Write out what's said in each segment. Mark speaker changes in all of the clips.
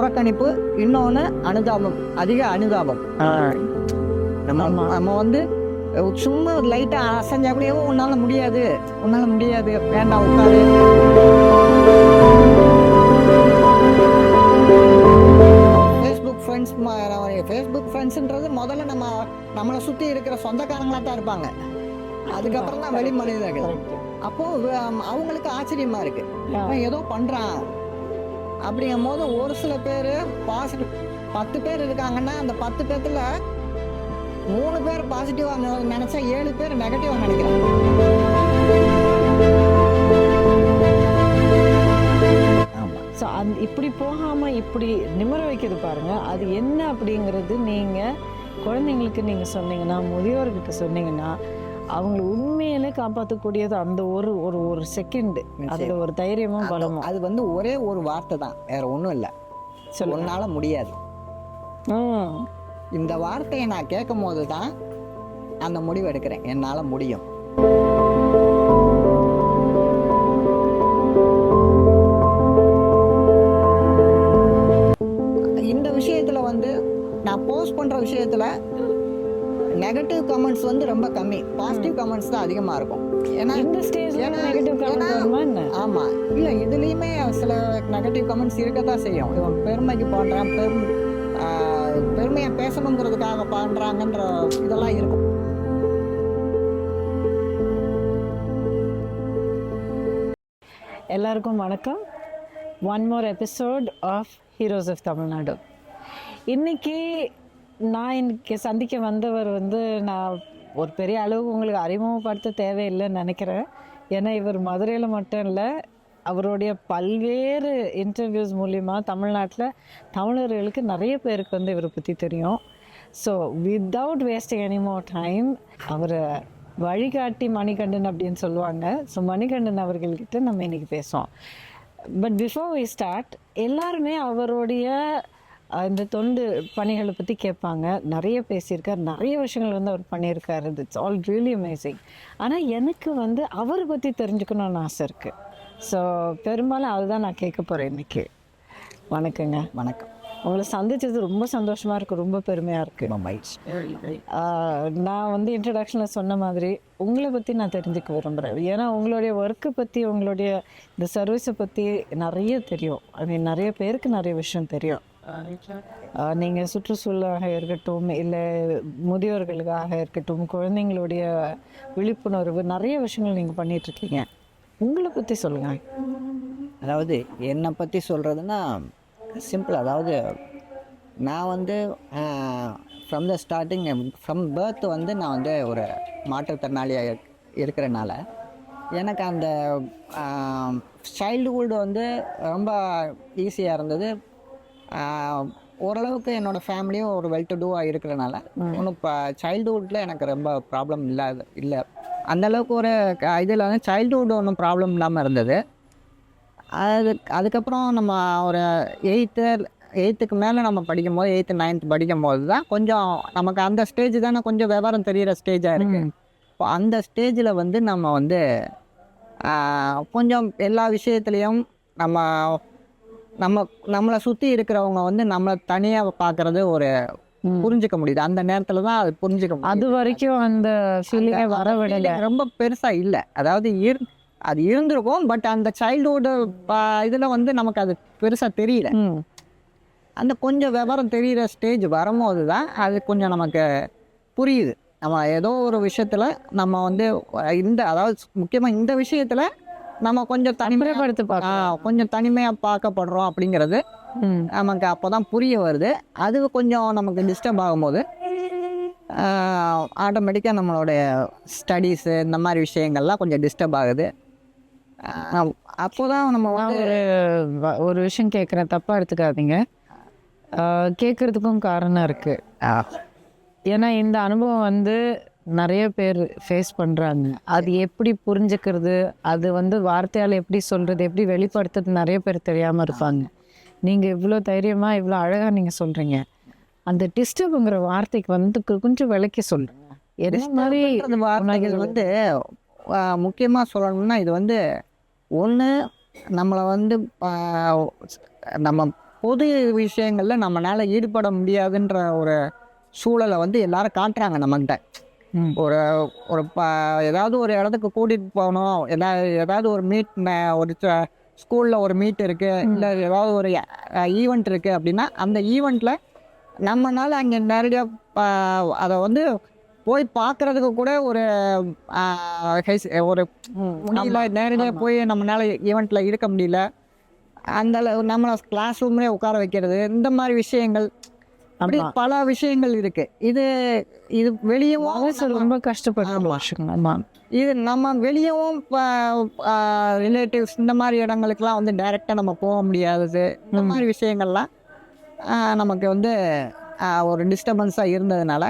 Speaker 1: புறக்கணிப்பு, இன்னொன்று அனுதாபம், அதிக அனுதாபம். நம்ம வந்து சும்மா லைட்டாக அசைஞ்சாப்படியே உன்னால் முடியாது, வேண்டாம் உட்காரு. ஃபேஸ்புக் ஃப்ரெண்ட்ஸுன்றது முதல்ல நம்மளை சுற்றி இருக்கிற சொந்தக்காரங்களாக தான் இருப்பாங்க. அதுக்கப்புறம் தான் வெளி மனிதர்கள். அப்போது அவங்களுக்கு ஆச்சரியமாக இருக்குது, ஏதோ பண்ணுறான் அப்படிங்கும் போது ஒரு சில பேர் பாசிட்டிவ் 10 பேர் இருக்காங்கன்னா அந்த 10 பேர்த்தில் 3 பேர் பாசிட்டிவாக நினச்சா 7 பேர் நெகட்டிவாக நினைக்கிறாங்க.
Speaker 2: ஸோ இப்படி போகாமல் இப்படி நிமிர வைக்கிறது பாருங்கள், அது என்ன அப்படிங்கிறது நீங்கள் குழந்தைங்களுக்கு நீங்கள் சொன்னீங்கன்னா, முதியோர்கிட்ட சொன்னீங்கன்னா, அவங்களை உண்மையிலே காப்பாற்றக்கூடியது அந்த ஒரு ஒரு ஒரு செகண்டு, அதில் ஒரு தைரியமும் பலமும்.
Speaker 1: அது வந்து ஒரே ஒரு வார்த்தை தான், வேற ஒன்றும் இல்லை. உன்னால் முடியாது. இந்த வார்த்தையை நான் கேட்கும் போது தான் அந்த முடிவு எடுக்கிறேன், என்னால் முடியும். இந்த விஷயத்தில் வந்து நான் போஸ்ட் பண்ணுற விஷயத்தில் நெகட்டிவ் கமெண்ட்ஸ் வந்து ரொம்ப கம்மி, பாசிட்டிவ் கமெண்ட்ஸ் தான் அதிகமாக இருக்கும். ஏன்னா
Speaker 2: இந்த ஸ்டேஜ்ல நெகட்டிவ் கமெண்ட் வருமா என்ன?
Speaker 1: ஆமாம், இல்லை இதுலேயுமே சில நெகட்டிவ் கமெண்ட்ஸ் இருக்க தான் செய்யும். இவன் பெருமைக்கு பண்ணுறான், பெருமையை பேசணுங்கிறதுக்காக பண்ணுறாங்கன்ற இதெல்லாம் இருக்கும்.
Speaker 2: எல்லாருக்கும் வணக்கம். One more episode of heroes of Tamil Nadu. இன்னைக்கு சந்திக்க வந்தவர் வந்து நான் ஒரு பெரிய அளவு உங்களுக்கு அறிமுகப்படுத்த தேவையில்லைன்னு நினைக்கிறேன். ஏன்னா இவர் மதுரையில் மட்டும் இல்லை, அவருடைய பல்வேறு இன்டர்வியூஸ் மூலிமா தமிழ்நாட்டில் தமிழர்களுக்கு நிறைய பேருக்கு வந்து இவரை பற்றி தெரியும். So without wasting any more time, அவரை வழிகாட்டி மணிகண்டன் அப்படின்னு சொல்லுவாங்க. ஸோ மணிகண்டன் அவர்கள்கிட்ட நம்ம இன்றைக்கி பேசுவோம். பட் பிஃபோர் வி ஸ்டார்ட், எல்லாருமே அவருடைய இந்த தொண்டு பணிகளை பற்றி கேட்பாங்க. நிறைய பேசியிருக்கார், நிறைய விஷயங்கள் வந்து அவர் பண்ணியிருக்காரு. It's all really amazing. ஆனால் எனக்கு வந்து அவரை பற்றி தெரிஞ்சுக்கணும்னு ஆசை இருக்குது. ஸோ பெரும்பாலும் அதுதான் நான் கேட்க போகிறேன் இன்றைக்கி. வணக்கங்க.
Speaker 1: வணக்கம்.
Speaker 2: உங்களை சந்தித்தது ரொம்ப சந்தோஷமாக இருக்குது, ரொம்ப பெருமையாக இருக்குது. நான் வந்து இன்ட்ரடக்ஷனில் சொன்ன மாதிரி உங்களை பற்றி நான் தெரிஞ்சுக்க விரும்புகிறேன். ஏன்னா உங்களுடைய ஒர்க்கை பற்றி, உங்களுடைய இந்த சர்வீஸை பற்றி நிறைய தெரியும். நிறைய பேருக்கு நிறைய விஷயம் தெரியும். நீங்கள் சுற்றுச்சூழலாக இருக்கட்டும், இல்லை முதியோர்களுக்காக இருக்கட்டும், குழந்தைங்களுடைய விழிப்புணர்வு, நிறைய விஷயங்கள் நீங்கள் பண்ணிகிட்ருக்கீங்க. உங்களை பற்றி சொல்லுங்கள்.
Speaker 1: அதாவது என்னை பற்றி சொல்கிறதுன்னா சிம்பிள். அதாவது நான் வந்து from the starting, from birth வந்து நான் வந்து ஒரு மாற்றுத்திறனாளியாக இருக்கிறனால எனக்கு அந்த சைல்டுஹுட் வந்து ரொம்ப ஈஸியாக இருந்தது. ஓரளவுக்கு என்னோடய ஃபேமிலியும் ஒரு வெல் டு டூவாக இருக்கிறனால ஒன்றும் இப்போ சைல்டுஹுட்டில் எனக்கு ரொம்ப ப்ராப்ளம் இல்லை. அந்தளவுக்கு ஒரு இதில் வந்து சைல்டுஹுட் ஒன்றும் ப்ராப்ளம் இல்லாமல் இருந்தது. அதுக்கப்புறம் நம்ம ஒரு எயித்துக்கு மேலே நம்ம படிக்கும்போது, 8th 9th படிக்கும்போது தான் கொஞ்சம் நமக்கு அந்த ஸ்டேஜ் தானே கொஞ்சம் விவரம் தெரிகிற ஸ்டேஜாக இருக்குது. இப்போ அந்த ஸ்டேஜில் வந்து நம்ம வந்து கொஞ்சம் எல்லா விஷயத்துலேயும் நம்மளை சுற்றி இருக்கிறவங்க வந்து நம்மளை தனியாக பார்க்குறது ஒரு புரிஞ்சிக்க முடியுது. அந்த நேரத்தில் தான் அது புரிஞ்சிக்க முடியும்.
Speaker 2: அது வரைக்கும் அந்த ஃபீலிங்கை வர விடலை,
Speaker 1: ரொம்ப பெருசாக இல்லை. அதாவது அது இருந்திருக்கும், பட் அந்த சைல்டுஹுட் இதில் வந்து நமக்கு அது பெருசாக தெரியல. அந்த கொஞ்சம் விவரம் தெரிகிற ஸ்டேஜ் வரும்போது தான் அது கொஞ்சம் நமக்கு புரியுது. நம்ம ஏதோ ஒரு விஷயத்தில் நம்ம வந்து அதாவது முக்கியமாக இந்த விஷயத்தில் நம்ம கொஞ்சம் கொஞ்சம் தனிமையாக பார்க்கப்படுறோம் அப்படிங்கிறது நமக்கு அப்போ தான் புரிய வருது. அது கொஞ்சம் நமக்கு டிஸ்டர்ப் ஆகும்போது ஆட்டோமேட்டிக்காக நம்மளுடைய ஸ்டடீஸு இந்த மாதிரி விஷயங்கள்லாம் கொஞ்சம் டிஸ்டர்ப் ஆகுது. அப்போ தான் நம்ம
Speaker 2: ஒரு விஷயம் கேட்குறேன், தப்பாக எடுத்துக்காதீங்க. கேட்குறதுக்கும் காரணம் இருக்குது. ஏன்னா இந்த அனுபவம் வந்து நிறைய பேர் ஃபேஸ் பண்ணுறாங்க. அது எப்படி புரிஞ்சுக்கிறது, அது வந்து வார்த்தையால் எப்படி சொல்கிறது, எப்படி வெளிப்படுத்துறது நிறைய பேர் தெரியாமல் இருப்பாங்க. நீங்கள் இவ்வளோ தைரியமாக இவ்வளோ அழகாக நீங்கள் சொல்கிறீங்க. அந்த டிஸ்டர்புங்கிற வார்த்தைக்கு வந்து கொஞ்சம் விளக்கி சொல்லுங்க. என்ன மாதிரி
Speaker 1: வார்த்தைகள் வந்து முக்கியமாக சொல்லணும்னா, இது வந்து ஒன்று நம்மளை வந்து நம்ம பொது விஷயங்களில் நம்மளால் ஈடுபட முடியாதுன்ற ஒரு சூழலை வந்து எல்லாரும் காட்டுறாங்க நம்மகிட்ட. ஒரு ஒரு ஏதாவது ஒரு இடத்துக்கு கூட்டிகிட்டு போகணும், ஏதாவது ஒரு ஒரு ஸ்கூலில் ஒரு மீட் இருக்குது, இல்லை ஏதாவது ஒரு ஈவெண்ட் இருக்குது அப்படின்னா அந்த ஈவெண்ட்டில் நம்மளால் அங்கே நேரடியாக அதை வந்து போய் பார்க்குறதுக்கு கூட ஒரு முடியல, நேரடியாக போய் நம்மளால் ஈவெண்ட்டில் இருக்க முடியல. அந்த நம்மளை கிளாஸ் ரூம்லேயே உட்கார வைக்கிறது, இந்த மாதிரி விஷயங்கள், அப்படி பல விஷயங்கள் இருக்குது. இது வெளியவும்
Speaker 2: ரொம்ப கஷ்டப்பட்டு
Speaker 1: இது நம்ம வெளியவும் ரிலேட்டிவ்ஸ் இந்த மாதிரி இடங்களுக்கெல்லாம் வந்து டைரெக்டாக நம்ம போக முடியாதது, இந்த மாதிரி விஷயங்கள்லாம் நமக்கு வந்து ஒரு டிஸ்டர்பன்ஸாக இருந்ததுனால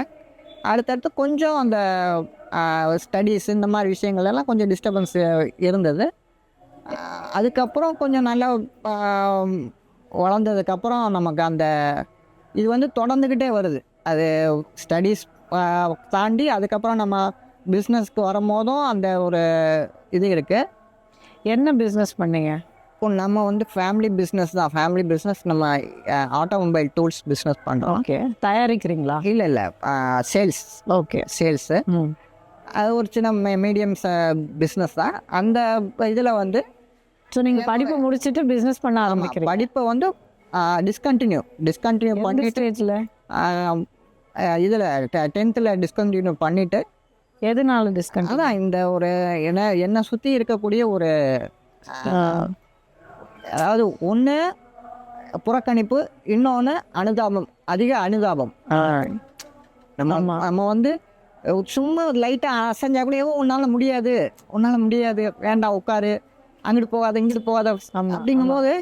Speaker 1: அடுத்தடுத்து கொஞ்சம் அந்த ஸ்டடீஸ் இந்த மாதிரி விஷயங்கள் எல்லாம் கொஞ்சம் டிஸ்டர்பன்ஸ் இருந்தது. அதுக்கப்புறம் கொஞ்சம் நல்லா வளர்ந்ததுக்கப்புறம் நமக்கு அந்த இது வந்து தொடர்ந்துக்கிட்டே வருது. அது ஸ்டடீஸ் தாண்டி அதுக்கப்புறம் நம்ம பிஸ்னஸ்க்கு வரும்போதும் அந்த ஒரு இது இருக்குது.
Speaker 2: என்ன பிஸ்னஸ் பண்ணீங்க?
Speaker 1: இப்போ நம்ம வந்து ஃபேமிலி பிஸ்னஸ் தான். ஃபேமிலி பிஸ்னஸ், நம்ம ஆட்டோமொபைல் டூல்ஸ் பிஸ்னஸ் பண்ணுறோம்.
Speaker 2: ஓகே, தயாரிக்கிறீங்களா?
Speaker 1: இல்லை சேல்ஸ்.
Speaker 2: Okay,
Speaker 1: sales. அது ஒரு சின்ன மீடியம் பிஸ்னஸ் தான். அந்த இதில் வந்து
Speaker 2: ஸோ நீங்கள் படிப்பு முடிச்சுட்டு பிஸ்னஸ் பண்ண ஆரம்பிக்கிறீங்க?
Speaker 1: படிப்பை வந்து டிஸ்கண்டினியூ பண்ணிட்டு
Speaker 2: ஸ்டேஜில்
Speaker 1: இதில் 10th டிஸ்கண்டினியூ பண்ணிவிட்டு.
Speaker 2: எதனால டிஸ்கண்டினியூ?
Speaker 1: அதான் இந்த ஒரு என்னை சுற்றி இருக்கக்கூடிய ஒரு அதாவது ஒன்று புறக்கணிப்பு, இன்னொன்று அனுதாபம், அதிக அனுதாபம். நம்ம வந்து சும்மா லைட்டாக அசைஞ்சா கூட உன்னால் முடியாது, வேண்டாம் உட்காரு, அங்கிட்டு போகாத இங்கிட்டு போகாத அப்படிங்கும்போது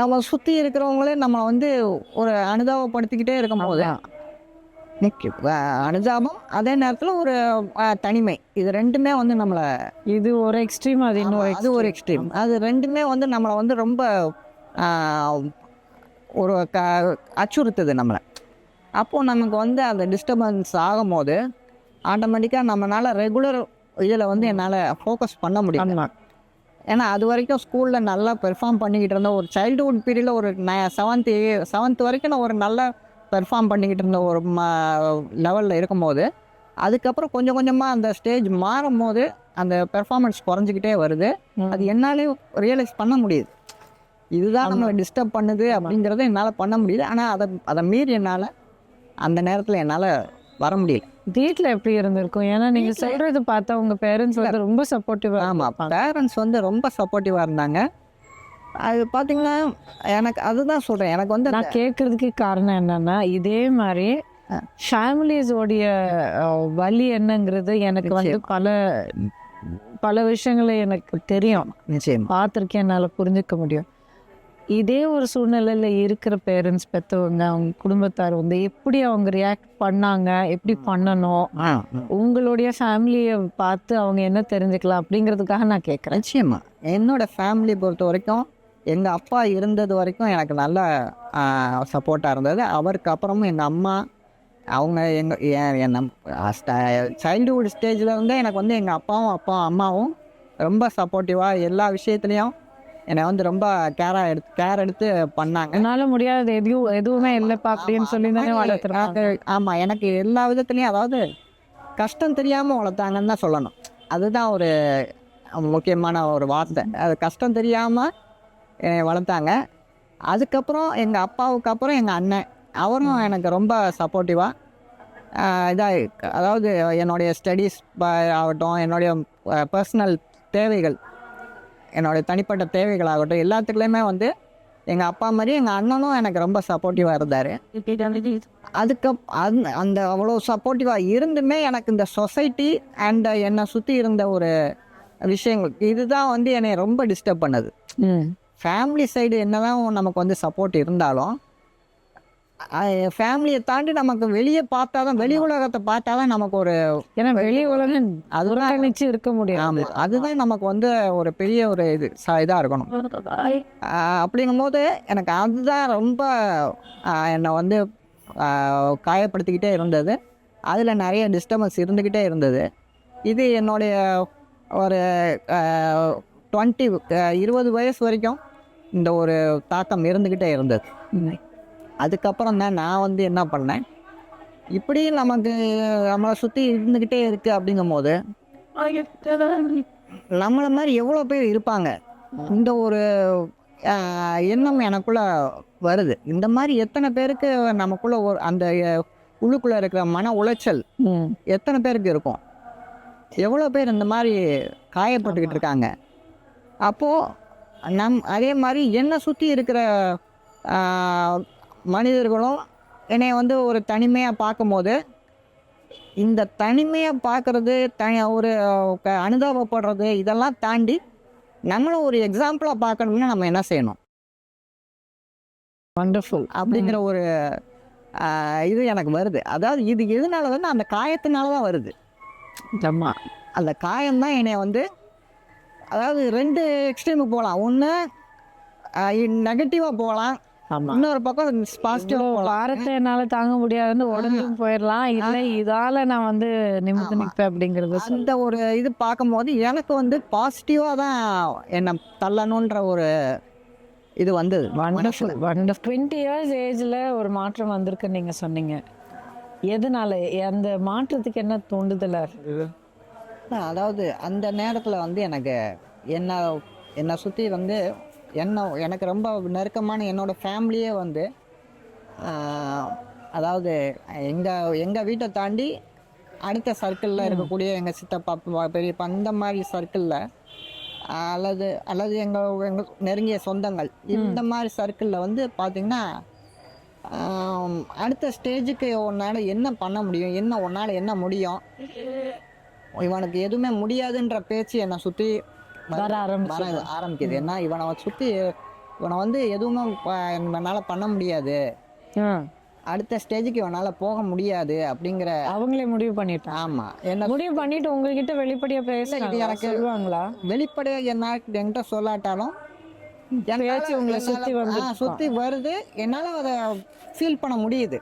Speaker 1: நம்ம சுற்றி இருக்கிறவங்களே நம்மளை வந்து ஒரு அனுதாபப்படுத்திக்கிட்டே இருக்கும் போது அனுதாபம், அதே நேரத்தில் ஒரு தனிமை, இது ரெண்டுமே வந்து நம்மளை,
Speaker 2: இது ஒரு எக்ஸ்ட்ரீம், அது
Speaker 1: ஒரு எக்ஸ்ட்ரீம். அது ரெண்டுமே வந்து நம்மளை வந்து ரொம்ப ஒரு அச்சுறுத்துது நம்மளை. அப்போது நமக்கு வந்து அந்த டிஸ்டர்பன்ஸ் ஆகும் போது ஆட்டோமேட்டிக்காக நம்மளால் ரெகுலர் இதில் வந்து என்னால் ஃபோக்கஸ் பண்ண முடியும். ஏன்னா அது வரைக்கும் ஸ்கூலில் நல்லா பெர்ஃபார்ம் பண்ணிக்கிட்டு இருந்தோம். ஒரு சைல்டுஹுட் பீரியடில் ஒரு 7th வரைக்கும் நான் ஒரு நல்லா பெர்ஃபார்ம் பண்ணிக்கிட்டு இருந்த ஒரு லெவலில் இருக்கும்போது அதுக்கப்புறம் கொஞ்சம் கொஞ்சமாக அந்த ஸ்டேஜ் மாறும் போது அந்த பெர்ஃபார்மன்ஸ் குறைஞ்சிக்கிட்டே வருது. அது என்னாலேயும் ரியலைஸ் பண்ண முடியுது. இதுதான் நம்மளை டிஸ்டர்ப் பண்ணுது அப்படிங்கிறத என்னால் பண்ண முடியுது. ஆனால் அதை மீறி என்னால் அந்த நேரத்தில் என்னால் வர முடியல.
Speaker 2: வீட்டில் எப்படி இருந்திருக்கும்? ஏன்னா நீங்கள் சொல்கிறது பார்த்தா உங்கள் பேரண்ட்ஸ் வந்து ரொம்ப சப்போர்ட்டிவாக.
Speaker 1: ஆமாம், பேரண்ட்ஸ் வந்து ரொம்ப சப்போர்ட்டிவாக இருந்தாங்க. அது பார்த்தீங்கன்னா எனக்கு அதுதான் சொல்கிறேன், எனக்கு வந்து
Speaker 2: நான் கேட்குறதுக்கு காரணம் என்னென்னா, இதே மாதிரி ஃபேமிலிஸோடைய வலி என்னங்கிறது எனக்கு வந்து பல விஷயங்களை எனக்கு தெரியும்,
Speaker 1: நிச்சயம்
Speaker 2: பார்த்துருக்கேன், என்னால் புரிஞ்சுக்க முடியும். இதே ஒரு சூழ்நிலையில் இருக்கிற பேரண்ட்ஸ், பெற்றவங்க, அவங்க குடும்பத்தார் வந்து எப்படி அவங்க ரியாக்ட் பண்ணாங்க, எப்படி பண்ணணும், உங்களுடைய ஃபேமிலியை பார்த்து அவங்க என்ன தெரிஞ்சுக்கலாம் அப்படிங்கிறதுக்காக நான் கேட்குறேன்.
Speaker 1: நிச்சயமாக என்னோடய ஃபேமிலி பொறுத்த வரைக்கும் எங்கள் அப்பா இருந்தது வரைக்கும் எனக்கு நல்ல சப்போர்ட்டாக இருந்தது. அவருக்கு அப்புறமும் எங்கள் அம்மா, அவங்க எங்கள் சைல்டுஹுட் ஸ்டேஜில் இருந்தே எனக்கு வந்து எங்கள் அம்மாவும் ரொம்ப சப்போர்ட்டிவாக எல்லா விஷயத்துலேயும் என்னை வந்து ரொம்ப கேர் எடுத்து பண்ணாங்க.
Speaker 2: என்னால் முடியாது எதுவுமே இல்லைப்பா அப்படின்னு சொல்லி தானே வளர்த்துறாங்க.
Speaker 1: ஆமாம், எனக்கு எல்லா விதத்துலேயும், அதாவது கஷ்டம் தெரியாமல் வளர்த்தாங்கன்னு தான் சொல்லணும். அதுதான் ஒரு முக்கியமான ஒரு வார்த்தை. அது கஷ்டம் தெரியாமல் வளர்த்தாங்க. அதுக்கப்புறம் எங்கள் அப்பாவுக்கு அப்புறம் எங்கள் அண்ணன், அவரும் எனக்கு ரொம்ப சப்போர்ட்டிவாக அதாவது என்னுடைய ஸ்டடீஸ் ஆகட்டும், என்னுடைய பர்சனல் தேவைகள், என்னுடைய தனிப்பட்ட தேவைகளாகட்டும், எல்லாத்துக்குள்ளேயுமே வந்து எங்கள் அப்பா மாதிரி எங்கள் அண்ணனும் எனக்கு ரொம்ப சப்போர்ட்டிவாக இருந்தார். அந்த அவ்வளோ சப்போர்ட்டிவாக இருந்துமே எனக்கு இந்த சொசைட்டி அண்ட் என்னை சுற்றி இருந்த ஒரு விஷயங்கள் இதுதான் வந்து என்னை ரொம்ப டிஸ்டர்ப் பண்ணது. ஃபேமிலி சைடு என்னதான் நமக்கு வந்து சப்போர்ட் இருந்தாலும் ஃபேமிலியை தாண்டி நமக்கு வெளியே பார்த்தா தான், வெளி உலகத்தை பார்த்தா தான் நமக்கு ஒரு,
Speaker 2: ஏன்னா வெளி உலகம் அதுதான் நினச்சி இருக்க முடியும்.
Speaker 1: ஆமாம், அதுதான் நமக்கு வந்து ஒரு பெரிய ஒரு இதாக இருக்கணும். அப்படிங்கும்போது எனக்கு அதுதான் ரொம்ப என்னை வந்து காயப்படுத்திக்கிட்டே இருந்தது. அதில் நிறைய டிஸ்டர்பன்ஸ் இருந்துக்கிட்டே இருந்தது. இது என்னுடைய ஒரு 20 வயசு வரைக்கும் இந்த ஒரு தாக்கம் இருந்துக்கிட்டே இருந்தது. அதுக்கப்புறம் தான் நான் வந்து என்ன பண்ணேன், இப்படி நமக்கு நம்மளை சுற்றி இருந்துக்கிட்டே இருக்குது அப்படிங்கும்போது நம்மளை மாதிரி எவ்வளோ பேர் இருப்பாங்க, இந்த ஒரு எண்ணம் எனக்குள்ளே வருது. இந்த மாதிரி எத்தனை பேருக்கு நமக்குள்ளே ஒரு அந்த உள்ளுக்குள்ளே இருக்கிற மன உளைச்சல் எத்தனை பேருக்கு இருக்கும், எவ்வளோ பேர் இந்த மாதிரி காயப்பட்டுக்கிட்டு இருக்காங்க. அப்போது அதே மாதிரி என்னை சுற்றி இருக்கிற மனிதர்களும் என்னை வந்து ஒரு தனிமையாக பார்க்கும்போது, இந்த தனிமையாக பார்க்குறது ஒரு அனுதாபப்படுறது இதெல்லாம் தாண்டி நம்மளும் ஒரு எக்ஸாம்பிளாக பார்க்கணும்னா நம்ம என்ன செய்யணும்
Speaker 2: வண்டர்ஃபுல்
Speaker 1: அப்படிங்கிற ஒரு இது எனக்கு வருது. அதாவது இது எதனால வந்து அந்த காயத்தினால தான் வருது.
Speaker 2: ஆமாம்,
Speaker 1: அந்த காயம்தான் என்னை வந்து அதாவது 2 எக்ஸ்ட்ரீமுக்கு போகலாம். ஒன்று நெகட்டிவாக போகலாம், இன்னொரு பக்கம் பாசிட்டிவாக
Speaker 2: வாரத்தை என்னால் தாங்க முடியாதுன்னு உடஞ்சும் போயிடலாம். இல்லை இதால் நான் வந்து நிமிர்ந்து நிற்பேன் அப்படிங்கிறது.
Speaker 1: அந்த ஒரு இது பார்க்கும்போது எனக்கு வந்து பாசிட்டிவாக தான் என்னை தள்ளணுன்ற ஒரு இது வந்தது.
Speaker 2: Wonderful wonderful. 20 years ஏஜில் ஒரு மாற்றம் வந்திருக்குன்னு நீங்கள் சொன்னீங்க. எதனால அந்த மாற்றத்துக்கு என்ன தூண்டுதலாக இருக்குது?
Speaker 1: அதாவது அந்த நேரத்தில் வந்து எனக்கு என்னை சுற்றி வந்து எனக்கு ரொம்ப நெருக்கமான என்னோடய ஃபேமிலியே வந்து அதாவது எங்கள் வீட்டை தாண்டி அடுத்த சர்க்கிளில் இருக்கக்கூடிய எங்கள் சித்தப்பா பெரியப்பா இந்த மாதிரி சர்க்கிளில் அல்லது எங்கள் நெருங்கிய சொந்தங்கள் இந்த மாதிரி சர்க்கிளில் வந்து பார்த்திங்கன்னா அடுத்த ஸ்டேஜுக்கு உன்னால் என்ன பண்ண முடியும், உன்னால் என்ன முடியும், இவனுக்கு எதுவுமே முடியாதுன்ற பேச்சு என்னை சுற்றி வர ஆரம்பிக்குது. ஏன்னா இவனை வந்து எதுவுமே இவனால் பண்ண முடியாது, அடுத்த ஸ்டேஜுக்கு இவனால் போக முடியாது அப்படிங்கிற அவங்களே முடிவு பண்ணிட்டான். ஆமாம், என்ன முடிவு பண்ணிட்டு உங்ககிட்ட வெளிப்படையாக பேச எனக்கு சொல்லுவாங்களா? வெளிப்படையாக என்கிட்ட சொல்லாட்டாலும் உங்களை சுற்றி வருது, என்னால் அதை ஃபீல் பண்ண முடியுது.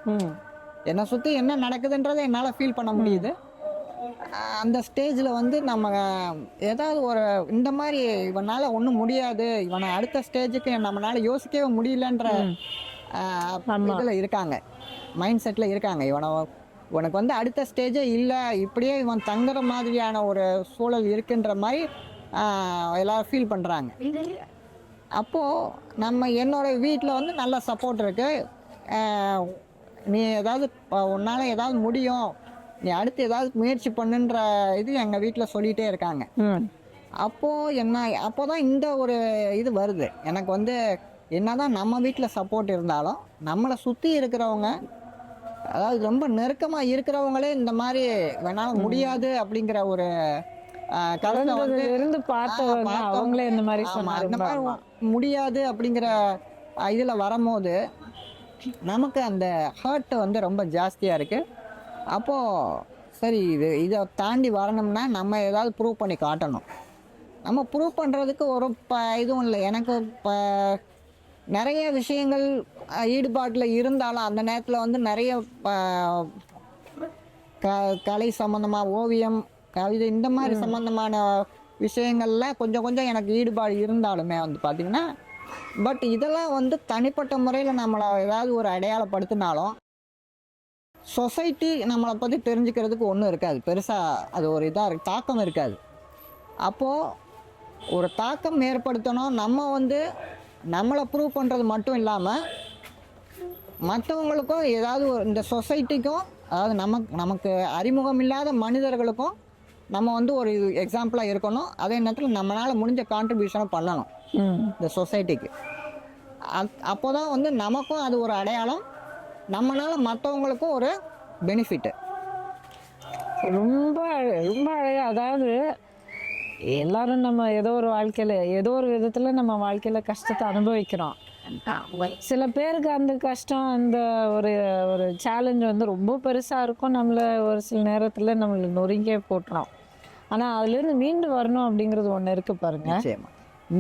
Speaker 1: என்னை சுற்றி என்ன நடக்குதுன்றதை என்னால் ஃபீல் பண்ண முடியுது. அந்த ஸ்டேஜில் வந்து நம்ம ஏதாவது ஒரு இந்த மாதிரி இவனால் ஒன்றும் முடியாது, இவனை அடுத்த ஸ்டேஜுக்கு நம்மளால் யோசிக்கவே முடியலன்ற இதில் இருக்காங்க, மைண்ட் செட்டில் இருக்காங்க. இவனுக்கு வந்து அடுத்த ஸ்டேஜே இல்லை, இப்படியே இவன் தங்குற மாதிரியான ஒரு சூழல் இருக்குன்ற மாதிரி எல்லோரும் ஃபீல் பண்ணுறாங்க. அப்போது என்னோடய வீட்டில் வந்து நல்ல சப்போர்ட் இருக்குது. நீ ஏதாவது உன்னால் ஏதாவது முடியும், நீ அடுத்து ஏதாவது முயற்சி பண்ணுன்ற இது எங்கள் வீட்டில் சொல்லிகிட்டே இருக்காங்க. அப்போ தான் இந்த ஒரு இது வருது எனக்கு வந்து, என்னதான் நம்ம வீட்டில் சப்போர்ட் இருந்தாலும் நம்மளை சுற்றி இருக்கிறவங்க, அதாவது ரொம்ப நெருக்கமாக இருக்கிறவங்களே இந்த மாதிரி வேணாலும் முடியாது அப்படிங்கிற ஒரு கலந்து வந்து இருந்து பார்த்தவங்க அவங்களே இந்த மாதிரி அந்த மாதிரி முடியாது அப்படிங்கிற இதில் வரும்போது நமக்கு அந்த ஹர்ட் வந்து ரொம்ப ஜாஸ்தியாக இருக்குது. அப்போது சரி, இதை தாண்டி வரணும்னா நம்ம ஏதாவது ப்ரூவ் பண்ணி காட்டணும். நம்ம ப்ரூவ் பண்ணுறதுக்கு ஒரு இதுவும் இல்லை. எனக்கு இப்போ நிறைய விஷயங்கள் ஈடுபாட்டில் இருந்தாலும் அந்த நேரத்தில் வந்து நிறைய கலை சம்மந்தமாக, ஓவியம், கவிதை இந்த மாதிரி சம்மந்தமான விஷயங்களில் கொஞ்சம் எனக்கு ஈடுபாடு இருந்தாலுமே வந்து பார்த்திங்கன்னா, பட் இதெல்லாம் வந்து தனிப்பட்ட முறையில் நம்மளை ஏதாவது ஒரு அடையாளப்படுத்தினாலும் சொசைட்டி நம்மளை பற்றி தெரிஞ்சுக்கிறதுக்கு ஒன்றும் இருக்காது பெருசாக. அது ஒரு தாக்கம் இருக்காது. அப்போது ஒரு தாக்கம் ஏற்படுத்தணும், நம்ம வந்து நம்மளை ப்ரூவ் பண்ணுறது மட்டும் இல்லாமல் மற்றவங்களுக்கும் ஏதாவது இந்த சொசைட்டிக்கும், அதாவது நமக்கு அறிமுகம் இல்லாத மனிதர்களுக்கும் நம்ம வந்து ஒரு எக்ஸாம்பிளாக இருக்கணும். அதே நேரத்தில் நம்மளால் முடிஞ்ச கான்ட்ரிபியூஷனும் பண்ணணும் இந்த சொசைட்டிக்கு. அப்போ தான் வந்து நமக்கும் அது ஒரு அடையாளம், நம்மளால் மற்றவங்களுக்கும் ஒரு பெனிஃபிட்டு.
Speaker 2: ரொம்ப ரொம்ப அழகாக, அதாவது எல்லாரும் நம்ம ஏதோ ஒரு வாழ்க்கையில் ஏதோ ஒரு விதத்தில் நம்ம வாழ்க்கையில் கஷ்டத்தை அனுபவிக்கிறோம். சில பேருக்கு அந்த கஷ்டம், அந்த ஒரு ஒரு சேலஞ்ச் வந்து ரொம்ப பெருசாக இருக்கும், நம்மளை ஒரு சில நேரத்தில் நம்மளை நொறுங்கே போட்டுரும். ஆனால் அதுலேருந்து மீண்டு வரணும் அப்படிங்கிறது ஒன்று இருக்குது பாருங்க.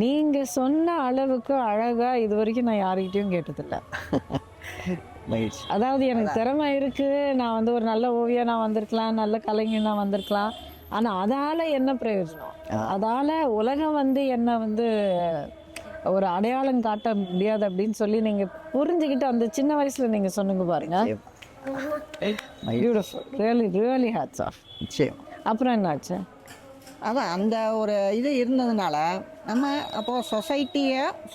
Speaker 2: நீங்கள் சொன்ன அளவுக்கு அழகாக இது வரைக்கும் நான் யாருக்கிட்டையும் கேட்டதில்லை. அதாவது எனக்கு திறமை இருக்குது, நான் வந்து ஒரு நல்ல ஓவியம் நான் வந்திருக்கலாம், நல்ல கலைஞர் நான் வந்திருக்கலாம், ஆனால் அதால் என்ன பிரயோஜனம்? அதால் உலகம் வந்து என்னை வந்து ஒரு அடையாளம் காட்ட முடியாது அப்படின்னு சொல்லி நீங்க புரிஞ்சுக்கிட்டு அந்த சின்ன வயசுல நீங்க சொன்னீங்க பாருங்க. Beautiful, really really hats off.
Speaker 1: நிச்சயம்.
Speaker 2: அப்புறம் என்னாச்சு?
Speaker 1: அதான் அந்த ஒரு இது இருந்ததுனால நம்ம அப்போது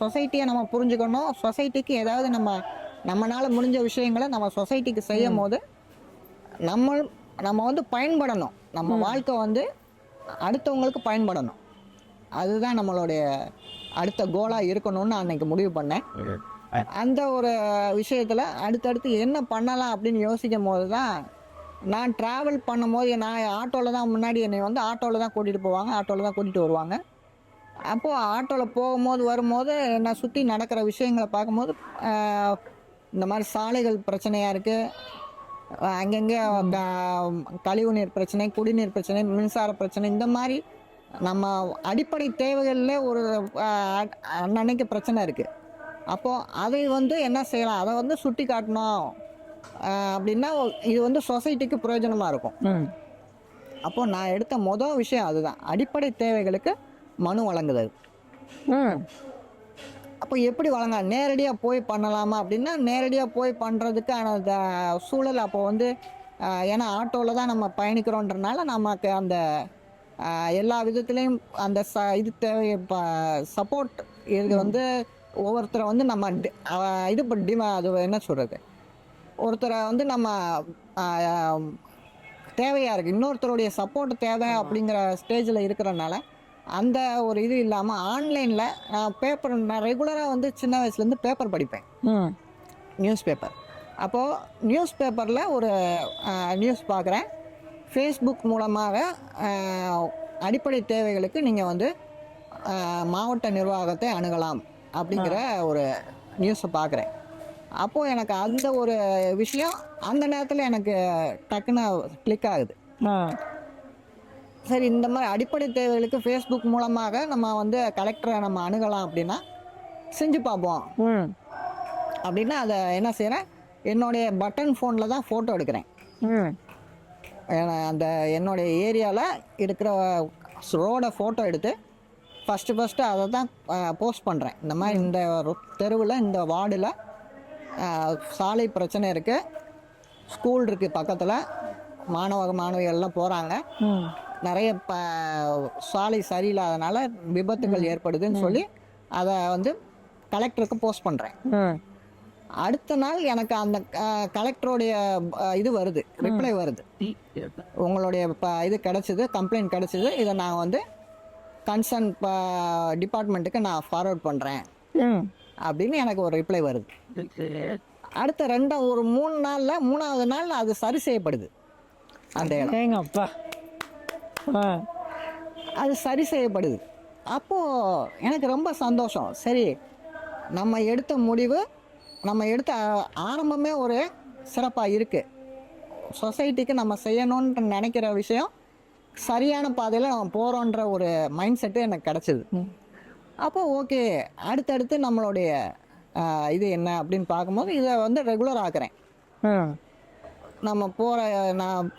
Speaker 1: சொசைட்டியை நம்ம புரிஞ்சுக்கணும். சொசைட்டிக்கு ஏதாவது நம்மளால் முடிஞ்ச விஷயங்களை நம்ம சொசைட்டிக்கு செய்யும் போது நம்ம வந்து பயன்படணும். நம்ம வாழ்க்கை வந்து அடுத்தவங்களுக்கு பயன்படணும். அதுதான் நம்மளுடைய அடுத்த கோலாக இருக்கணும்னு அன்னைக்கு முடிவு பண்ணேன். அந்த ஒரு விஷயத்தில் அடுத்தடுத்து என்ன பண்ணலாம் அப்படின்னு யோசிக்கும் போது தான் நான் ட்ராவல் பண்ணும்போது நான் ஆட்டோவில் தான் முன்னாடி என்னை வந்து ஆட்டோவில் தான் கூட்டிகிட்டு போவாங்க, ஆட்டோவில் தான் கூட்டிகிட்டு வருவாங்க. அப்போது ஆட்டோவில் போகும்போது வரும்போது நான் சுற்றி நடக்கிற விஷயங்களை பார்க்கும்போது இந்த மாதிரி சாலைகள் பிரச்சனையாக இருக்குது, அங்கங்கே கழிவுநீர் பிரச்சனை, குடிநீர் பிரச்சனை, மின்சார பிரச்சனை, இந்த மாதிரி நம்ம அடிப்படை தேவைகளில் ஒரு அன்னன்னைக்கு பிரச்சனை இருக்குது. அப்போது அதை வந்து என்ன செய்யலாம், அதை வந்து சுட்டி காட்டணும் அப்படின்னா இது வந்து சொசைட்டிக்கு பிரயோஜனமாக இருக்கும். அப்போது நான் எடுத்த மொதல் விஷயம் அதுதான், அடிப்படை தேவைகளுக்கு மனு வழங்குதல். அப்போ எப்படி வழங்க, நேரடியாக போய் பண்ணலாமா அப்படின்னா நேரடியாக போய் பண்ணுறதுக்கான சூழல் அப்போ வந்து ஏன்னா ஆட்டோவில் தான் நம்ம பயணிக்கிறோன்றனால நமக்கு அந்த எல்லா விதத்துலேயும் அந்த இது தேவை சப்போர்ட் இது வந்து ஒவ்வொருத்தரை வந்து நம்ம இது அது என்ன சொல்கிறது, ஒருத்தரை வந்து நம்ம தேவையாக இருக்குது, இன்னொருத்தருடைய சப்போர்ட் தேவை அப்படிங்கிற ஸ்டேஜில் இருக்கிறனால அந்த ஒரு இது இல்லாமல் ஆன்லைனில் நான் ரெகுலராக வந்து சின்ன வயசுலேருந்து பேப்பர் படிப்பேன், நியூஸ் பேப்பர். அப்போது நியூஸ் பேப்பரில் ஒரு நியூஸ் பார்க்குறேன், ஃபேஸ்புக் மூலமாக அடிப்படை தேவைகளுக்கு நீங்கள் வந்து மாவட்ட நிர்வாகத்தை அணுகலாம் அப்படிங்கிற ஒரு நியூஸை பார்க்குறேன். அப்போது எனக்கு அந்த ஒரு விஷயம் அந்த நேரத்தில் எனக்கு டக்குன்னு கிளிக் ஆகுது. சரி, இந்த மாதிரி அடிப்படை தேவைகளுக்கு ஃபேஸ்புக் மூலமாக நம்ம வந்து கலெக்டரை நம்ம அணுகலாம் அப்படின்னா செஞ்சு பார்ப்போம் அப்படின்னா அதை என்ன செய்கிறேன், என்னுடைய பட்டன் ஃபோனில் தான் ஃபோட்டோ எடுக்கிறேன். அந்த என்னுடைய ஏரியாவில் இருக்கிற ரோடை ஃபோட்டோ எடுத்து ஃபஸ்ட்டு அதை தான் போஸ்ட் பண்ணுறேன். இந்த மாதிரி இந்த தெருவில் இந்த வார்டில் சாலை பிரச்சனை இருக்குது, ஸ்கூல் இருக்குது பக்கத்தில், மாணவிகள்லாம் போகிறாங்க, நிறைய சாலை சரியில்லாதனால விபத்துகள் ஏற்படுதுன்னு சொல்லி அதை வந்து கலெக்டருக்கு போஸ்ட் பண்ணுறேன். அடுத்த நாள் எனக்கு அந்த கலெக்டருடைய இது வருது, ரிப்ளை வருது, உங்களுடைய இது கிடச்சிது, கம்ப்ளைண்ட் கிடச்சிது, இதை நான் வந்து கன்சர்ன் டிபார்ட்மெண்ட்டுக்கு நான் ஃபார்வர்ட் பண்ணுறேன் அப்படின்னு எனக்கு ஒரு ரிப்ளை வருது. அடுத்த ஒரு 3 நாளில் 3வது நாள் அது சரி செய்யப்படுது. அந்த
Speaker 2: அப்பா
Speaker 1: அது சரி செய்யப்படுது. அப்போது எனக்கு ரொம்ப சந்தோஷம். சரி, நம்ம எடுத்த முடிவு, நம்ம எடுத்த ஆரம்பமே ஒரு சிறப்பாக இருக்குது, சொசைட்டிக்கு நம்ம செய்யணுன்ற நினைக்கிற விஷயம் சரியான பாதையில் நம்ம போகிறோன்ற ஒரு மைண்ட் செட்டு எனக்கு கிடச்சிது. அப்போது ஓகே, அடுத்தடுத்து நம்மளுடைய இது என்ன அப்படின்னு பார்க்கும்போது இதை வந்து ரெகுலர் ஆக்குறேன். நம்ம போகிற நான்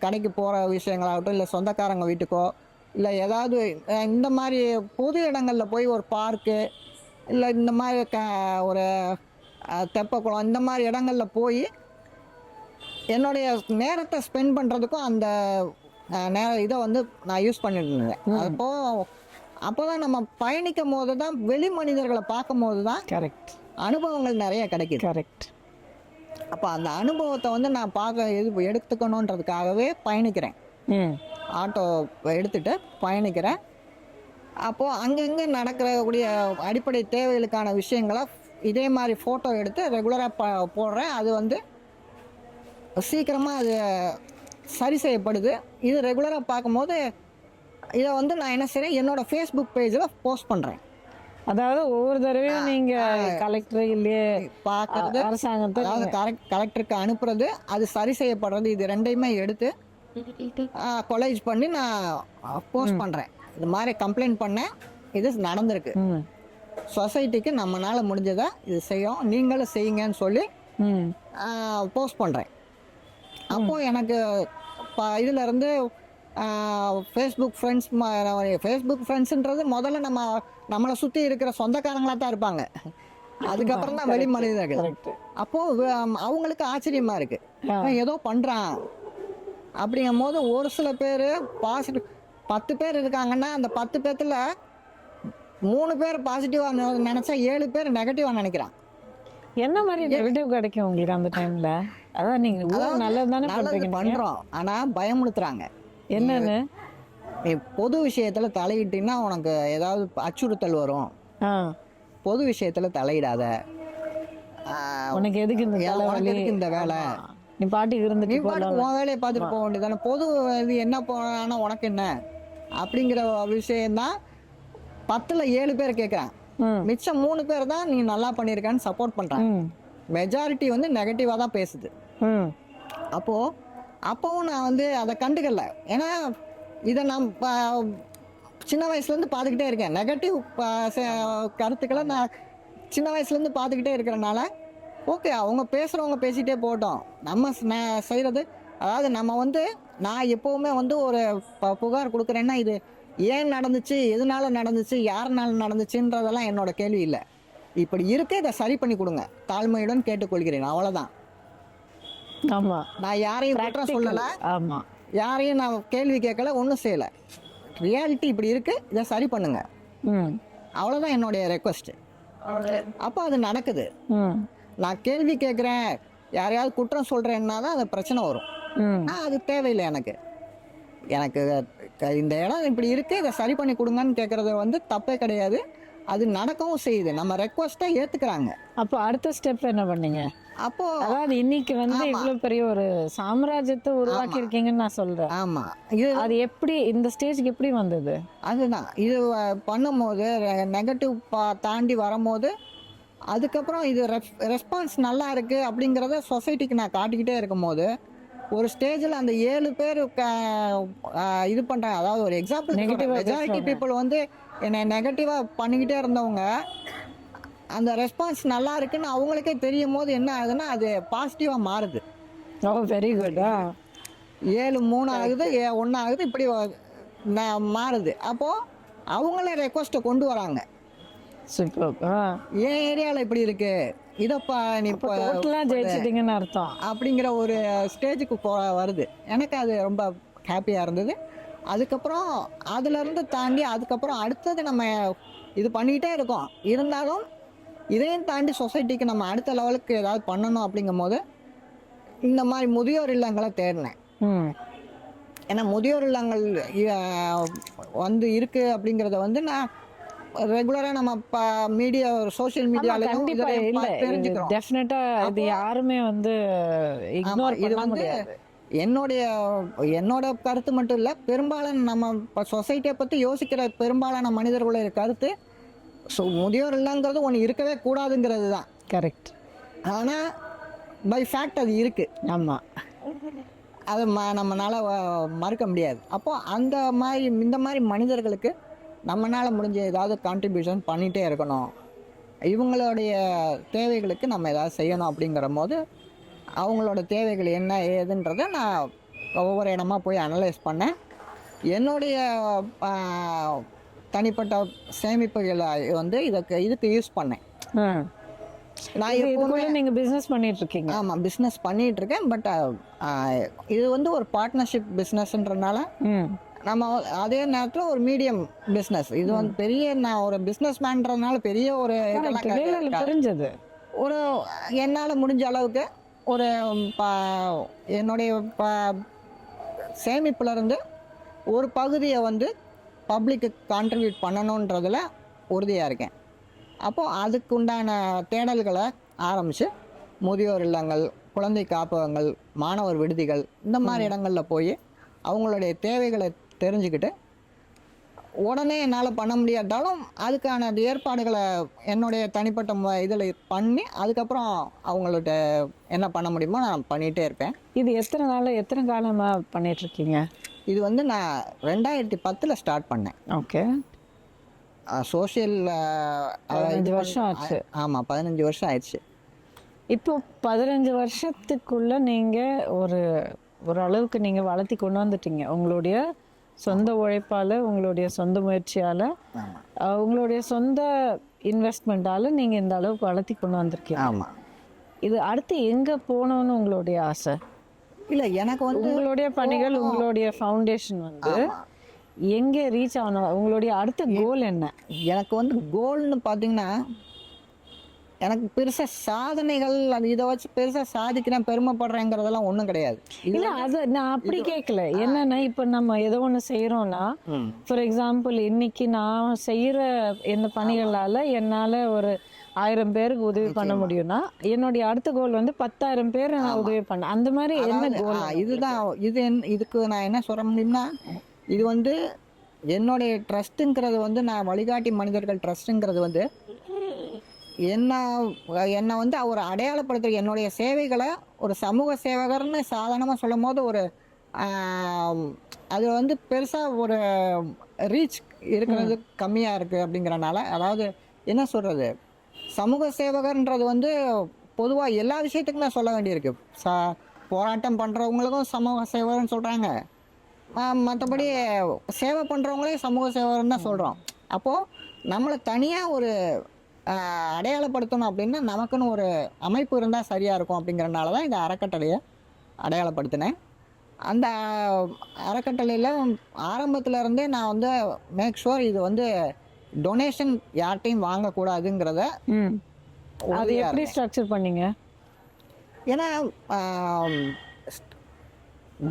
Speaker 1: கடைக்கு போகிற விஷயங்களாகட்டும், இல்லை சொந்தக்காரங்க வீட்டுக்கோ, இல்லை ஏதாவது இந்த மாதிரி பொது இடங்களில் போய் ஒரு பார்க்கு, இல்லை இந்த மாதிரி ஒரு தெப்பக்குளம், இந்த மாதிரி இடங்களில் போய் என்னுடைய நேரத்தை ஸ்பெண்ட் பண்ணுறதுக்கும் அந்த இதை வந்து நான் யூஸ் பண்ணிட்டு இருந்தேன். அப்போ தான் நம்ம பயணிக்கும் போது தான், வெளி மனிதர்களை பார்க்கும் போது தான்
Speaker 2: கரெக்ட்
Speaker 1: அனுபவங்கள் நிறைய கிடைக்குது.
Speaker 2: கரெக்ட்.
Speaker 1: அப்போ அந்த அனுபவத்தை வந்து நான் எடுத்துக்கணுன்றதுக்காகவே பயணிக்கிறேன், ஆட்டோ எடுத்துகிட்டு பயணிக்கிறேன். அப்போது அங்கங்கே நடக்கக்கூடிய அடிப்படை தேவைகளுக்கான விஷயங்களை இதே மாதிரி ஃபோட்டோ எடுத்து ரெகுலராக போடுறேன். அது வந்து சீக்கிரமாக அது சரி செய்யப்படுது. இது ரெகுலராக பார்க்கும்போது இதை வந்து நான் என்ன செய்கிறேன், என்னோடய ஃபேஸ்புக் பேஜில் போஸ்ட் பண்ணுறேன்.
Speaker 2: அதாவது ஒவ்வொரு தடவையும் நீங்கள் கலெக்டர் இல்லையே பார்க்குறது, அரசாங்கத்தை
Speaker 1: கலெக்டருக்கு அனுப்புறது, அது சரி செய்யப்படுறது, இது ரெண்டையுமே எடுத்து கொலேஜ் பண்ணி நான் போஸ்ட் பண்ணுறேன். இது மாதிரி கம்ப்ளைண்ட் பண்ணேன், இது நடந்திருக்கு, சொசைட்டிக்கு நம்மளால் முடிஞ்சதை இது செய்யும், நீங்களும் செய்யுங்கன்னு சொல்லி போஸ்ட் பண்ணுறேன். அப்போது எனக்கு இதிலேருந்து ஃபேஸ்புக் ஃப்ரெண்ட்ஸுன்றது முதல்ல நம்மளை சுற்றி இருக்கிற சொந்தக்காரங்களாக தான் இருப்பாங்க. அதுக்கப்புறம் தான் வெளி மனிதர்கள். அப்போது அவங்களுக்கு ஆச்சரியமாக இருக்குது, ஏதோ பண்ணுறான் அப்படிங்கும் போது. ஒரு சில பேர் பாசிட்டிவ் 10 பேர் இருக்காங்கன்னா அந்த 10 பேர்த்தில் 3 பேர் பாசிட்டிவாக நினச்சா 7 பேர் நெகட்டிவாக நினைக்கிறான்.
Speaker 2: என்ன மாதிரி நெகட்டிவ் கிடைக்கும் உங்களுக்கு அந்த டைமில்? அதான் நீங்கள் நல்லது தானே
Speaker 1: பண்ணுறோம், ஆனால் பயமுறுத்துறாங்க.
Speaker 2: என்னன்னு?
Speaker 1: நீ பொது விஷயத்தில் தலையிட்டீங்கன்னா உனக்கு ஏதாவது அச்சுறுத்தல் வரும், பொது விஷயத்தில் தலையிடாத,
Speaker 2: உனக்கு எதுக்கு
Speaker 1: இந்த வேலை,
Speaker 2: நீ பாட்டுக்கு இருந்து
Speaker 1: நீ பாட்டுக்கு உன் வேலையை பார்த்துட்டு போக வேண்டியதானே, பொது இது என்ன போனா உனக்கு என்ன அப்படிங்கிற விஷயம்தான் 10ல் 7 பேர் கேட்குறான். மிச்சம் 3 பேர் தான் நீ நல்லா பண்ணியிருக்கான்னு சப்போர்ட் பண்ணுறான். மெஜாரிட்டி வந்து நெகட்டிவாக தான் பேசுது. அப்போவும் நான் வந்து அதை கண்டுக்கல. ஏன்னா இதை நான் சின்ன வயசுலேருந்து பார்த்துக்கிட்டே இருக்கேன். நெகட்டிவ் கருத்துக்களை நான் சின்ன வயசுலேருந்து பார்த்துக்கிட்டே இருக்கிறனால ஓகே, அவங்க பேசுகிறவங்க பேசிகிட்டே போட்டோம். நம்ம செய்கிறது, அதாவது நம்ம வந்து நான் எப்போவுமே வந்து ஒரு புகார் கொடுக்குறேன்னா இது ஏன் நடந்துச்சு, எதனால நடந்துச்சு, யாருனால நடந்துச்சுன்றதெல்லாம் என்னோட கேள்வி இல்லை. இப்படி இருக்க இதை சரி பண்ணி கொடுங்க, தாழ்மையுடன் கேட்டுக்கொள்கிறேன், அவ்வளோதான்.
Speaker 2: ஆமாம்,
Speaker 1: நான் யாரையும் குற்றம் சொல்லலை,
Speaker 2: ஆமாம்,
Speaker 1: யாரையும் நான் கேள்வி கேட்கல, ஒன்றும் செய்யலை. ரியாலிட்டி இப்படி இருக்குது, இதை சரி பண்ணுங்க, அவ்வளோதான் என்னுடைய ரெக்வஸ்ட்டு. அப்போ அது நடக்குது. நான் கேள்வி கேட்குறேன், யாரையாவது குற்றம் சொல்கிறேன்னா தான் அது பிரச்சனை வரும். அது தேவையில்லை எனக்கு. இந்த இடம் இப்படி இருக்குது, இதை சரி பண்ணி கொடுங்கன்னு கேட்குறது வந்து தப்பே கிடையாது. அது நடக்கவும் செய்யுது, நம்ம ரெக்வஸ்ட்டை ஏற்றுக்கிறாங்க.
Speaker 2: அப்போ அடுத்த ஸ்டெப் என்ன பண்ணீங்க?
Speaker 1: அப்போது
Speaker 2: அதாவது இன்னைக்கு வந்து இவ்வளோ பெரிய ஒரு சாம்ராஜ்யத்தை உருவாக்கி இருக்கீங்கன்னு நான் சொல்கிறேன்.
Speaker 1: ஆமாம்,
Speaker 2: அது எப்படி இந்த ஸ்டேஜுக்கு எப்படி வந்தது?
Speaker 1: அதுதான் இது பண்ணும்போது நெகட்டிவ் தாண்டி வரும்போது அதுக்கப்புறம் இது ரெஸ்பான்ஸ் நல்லா இருக்குது அப்படிங்கிறத சொசைட்டிக்கு நான் காட்டிக்கிட்டே இருக்கும்போது ஒரு ஸ்டேஜில் அந்த 7 பேர் இது பண்ணுறாங்க. அதாவது ஒரு எக்ஸாம்பிள், மெஜாரிட்டி பீப்புள் வந்து என்னை நெகட்டிவாக பண்ணிக்கிட்டே இருந்தவங்க அந்த ரெஸ்பான்ஸ் நல்லா இருக்குன்னு அவங்களுக்கே தெரியும் போது என்ன ஆகுதுன்னா அது பாசிட்டிவாக மாறுது.
Speaker 2: Very good.
Speaker 1: 7 3 ஆகுது, 1 ஆகுது, இப்படி மாறுது. அப்போது அவங்களே ரெக்வஸ்ட்டை கொண்டு வராங்க.
Speaker 2: சூப்பர்.
Speaker 1: என் ஏரியாவில் இப்படி இருக்கு, இதப்பா நீ
Speaker 2: ஜெயிச்சிட்டீங்கன்னு அர்த்தம்
Speaker 1: அப்படிங்கிற ஒரு ஸ்டேஜுக்கு வருது. எனக்கு அது ரொம்ப ஹாப்பியாக இருந்தது. அதுக்கப்புறம் அதுலேருந்து தாண்டி அதுக்கப்புறம் அடுத்தது நம்ம இது பண்ணிக்கிட்டே இருக்கோம். இருந்தாலும் இதையும் தாண்டி சொசைட்டிக்கு நம்ம அடுத்த லெவலுக்கு ஏதாவது பண்ணணும் அப்படிங்கும் போது இந்த மாதிரி முதியோர் இல்லங்களை தேடினேன். ஏன்னா முதியோர் இல்லங்கள் வந்து இருக்குது அப்படிங்கிறத வந்து நான் ரெகுலராக நம்ம மீடியா, சோஷியல் மீடியாலையும் தெரிஞ்சுக்கிறோம்.
Speaker 2: டெஃபினட்டாக இது யாருமே வந்து இக்னோர்
Speaker 1: இது வந்து என்னோட கருத்து மட்டும் இல்லை, பெரும்பாலான நம்ம சொசைட்டியை பற்றி யோசிக்கிற பெரும்பாலான மனிதர்களுடைய கருத்து முதியோர் இல்லைங்கிறது ஒன்று இருக்கவே கூடாதுங்கிறது தான்.
Speaker 2: கரெக்ட்.
Speaker 1: ஆனால் பை ஃபேக்ட் அது இருக்குது.
Speaker 2: ஆமாம்,
Speaker 1: அதை நம்மளால் மறுக்க முடியாது. அப்போது இந்த மாதிரி மனிதர்களுக்கு நம்மளால் முடிஞ்ச ஏதாவது கான்ட்ரிபியூஷன் பண்ணிகிட்டே இருக்கணும், இவங்களுடைய தேவைகளுக்கு நம்ம ஏதாவது செய்யணும் அப்படிங்கிற போது அவங்களோட தேவைகள் என்ன ஏதுன்றதை நான் ஒவ்வொரு இடமா போய் அனலைஸ் பண்ணேன். என்னுடைய தனிப்பட்ட சேமிப்புகளை வந்து இதுக்கு யூஸ் பண்ணேன்.
Speaker 2: நான் எப்போவுமே நீங்கள் பிஸ்னஸ் பண்ணிகிட்ருக்கீங்க?
Speaker 1: ஆமாம், பிஸ்னஸ் பண்ணிகிட்ருக்கேன். பட் இது வந்து ஒரு பார்ட்னர்ஷிப் பிஸ்னஸ்ன்றனால நம்ம அதே நேரத்தில் ஒரு மீடியம் பிஸ்னஸ். இது வந்து பெரிய, நான் ஒரு பிஸ்னஸ் மேன்றதுனால பெரிய ஒரு
Speaker 2: தெரிஞ்சது
Speaker 1: ஒரு என்னால் முடிஞ்ச அளவுக்கு ஒரு என்னுடைய சேமிப்புலேருந்து ஒரு பகுதியை வந்து பப்ளிக்கு கான்ட்ரிபியூட் பண்ணணுன்றதில் உறுதியாக இருக்கேன். அப்போது அதுக்கு உண்டான தேடல்களை ஆரம்பித்து முதியோர் இல்லங்கள், குழந்தை காப்பகங்கள், மாணவர் விடுதிகள், இந்த மாதிரி இடங்களில் போய் அவங்களுடைய தேவைகளை தெரிஞ்சுக்கிட்டு உடனே என்னால் பண்ண முடியாட்டாலும் அதுக்கான ஏற்பாடுகளை என்னுடைய தனிப்பட்ட இதில் பண்ணி அதுக்கப்புறம் அவங்கள்ட்ட என்ன பண்ண முடியுமோ நான் பண்ணிகிட்டே இருப்பேன்.
Speaker 2: இது எத்தனை காலமாக பண்ணிகிட்ருக்கீங்க?
Speaker 1: இது வந்து நான் 2010 ஸ்டார்ட் பண்ணேன்.
Speaker 2: ஓகே.
Speaker 1: சோஷியல்
Speaker 2: 15 வருஷம் ஆச்சு.
Speaker 1: ஆமாம், 15 வருஷம் ஆயிடுச்சு.
Speaker 2: இப்போ 15 வருஷத்துக்குள்ளே நீங்கள் ஒரு அளவுக்கு நீங்கள் வளர்த்தி கொண்டு வந்துட்டீங்க உங்களுடைய சொந்த உழைப்பால், உங்களுடைய சொந்த முயற்சியால்,
Speaker 1: ஆமாம்
Speaker 2: உங்களுடைய சொந்த இன்வெஸ்ட்மெண்ட்டால் நீங்கள் இந்த அளவுக்கு வளர்த்தி கொண்டு வந்திருக்கீங்க.
Speaker 1: ஆமாம்.
Speaker 2: இது அடுத்து எங்கே போகணுன்னு உங்களுடைய ஆசை?
Speaker 1: இல்லை எனக்கு வந்து
Speaker 2: உங்களுடைய பணிகள், உங்களுடைய ஃபவுண்டேஷன் வந்து எங்கே ரீச் ஆகணும்? உங்களுடைய அடுத்த கோல் என்ன?
Speaker 1: எனக்கு வந்து கோல்னு பார்த்தீங்கன்னா, எனக்கு பெருசாக சாதனைகள் அது இதை வச்சு பெருசாக சாதிக்கிறேன் பெருமைப்படுறேங்கிறதெல்லாம் ஒன்றும் கிடையாது.
Speaker 2: இல்லை, அது நான் அப்படி கேட்கல. என்னன்னா இப்போ நம்ம ஏதோ ஒன்று செய்கிறோன்னா, ஃபார் எக்ஸாம்பிள் இன்னைக்கு நான் செய்கிற இந்த பணிகளால் என்னால் ஒரு 1000 பேருக்கு உதவி பண்ண முடியும்னா, என்னுடைய அடுத்த கோல் வந்து 10,000 பேர் நான் உதவி பண்ண, அந்த மாதிரி என்ன கோல்?
Speaker 1: இதுதான் இதுக்கு நான் என்ன சொல்ல முடியும்னா, இது வந்து என்னுடைய ட்ரஸ்ட்டுங்கிறது வந்து நான் வழிகாட்டி மனிதர்கள் ட்ரஸ்ட்டுங்கிறது வந்து என்னை வந்து ஒரு அடையாளப்படுத்துகிற என்னுடைய சேவைகளை ஒரு சமூக சேவகர்னு சாதாரணமாக சொல்லும் போது ஒரு அது வந்து பெருசாக ஒரு ரீச் இருக்கிறது கம்மியாக இருக்குது அப்படிங்கிறனால, அதாவது என்ன சொல்கிறது, சமூக சேவகர்ன்றது வந்து பொதுவாக எல்லா விஷயத்துக்கும் நான் சொல்ல வேண்டியிருக்கு. போராட்டம் பண்ணுறவங்களுக்கும் சமூக சேவகர்னு சொல்கிறாங்க, மற்றபடி சேவை பண்ணுறவங்களே சமூக சேவகர்னு தான் சொல்கிறோம். அப்போது நம்மளை தனியாக ஒரு அடையாளப்படுத்தணும் அப்படின்னா நமக்குன்னு ஒரு அமைப்பு இருந்தால் சரியாக இருக்கும். அப்படிங்கிறனால தான் இந்த அறக்கட்டளையை அடையாளப்படுத்தினேன். அந்த அறக்கட்டளையில் ஆரம்பத்தில் இருந்தே நான் வந்து மேக் ஷுவர் இது வந்து டொனேஷன் யார்ட்டையும் வாங்கக்கூடாதுங்கிறத.
Speaker 2: அது எப்படி ஸ்ட்ரக்சர் பண்ணீங்க?
Speaker 1: ஏன்னா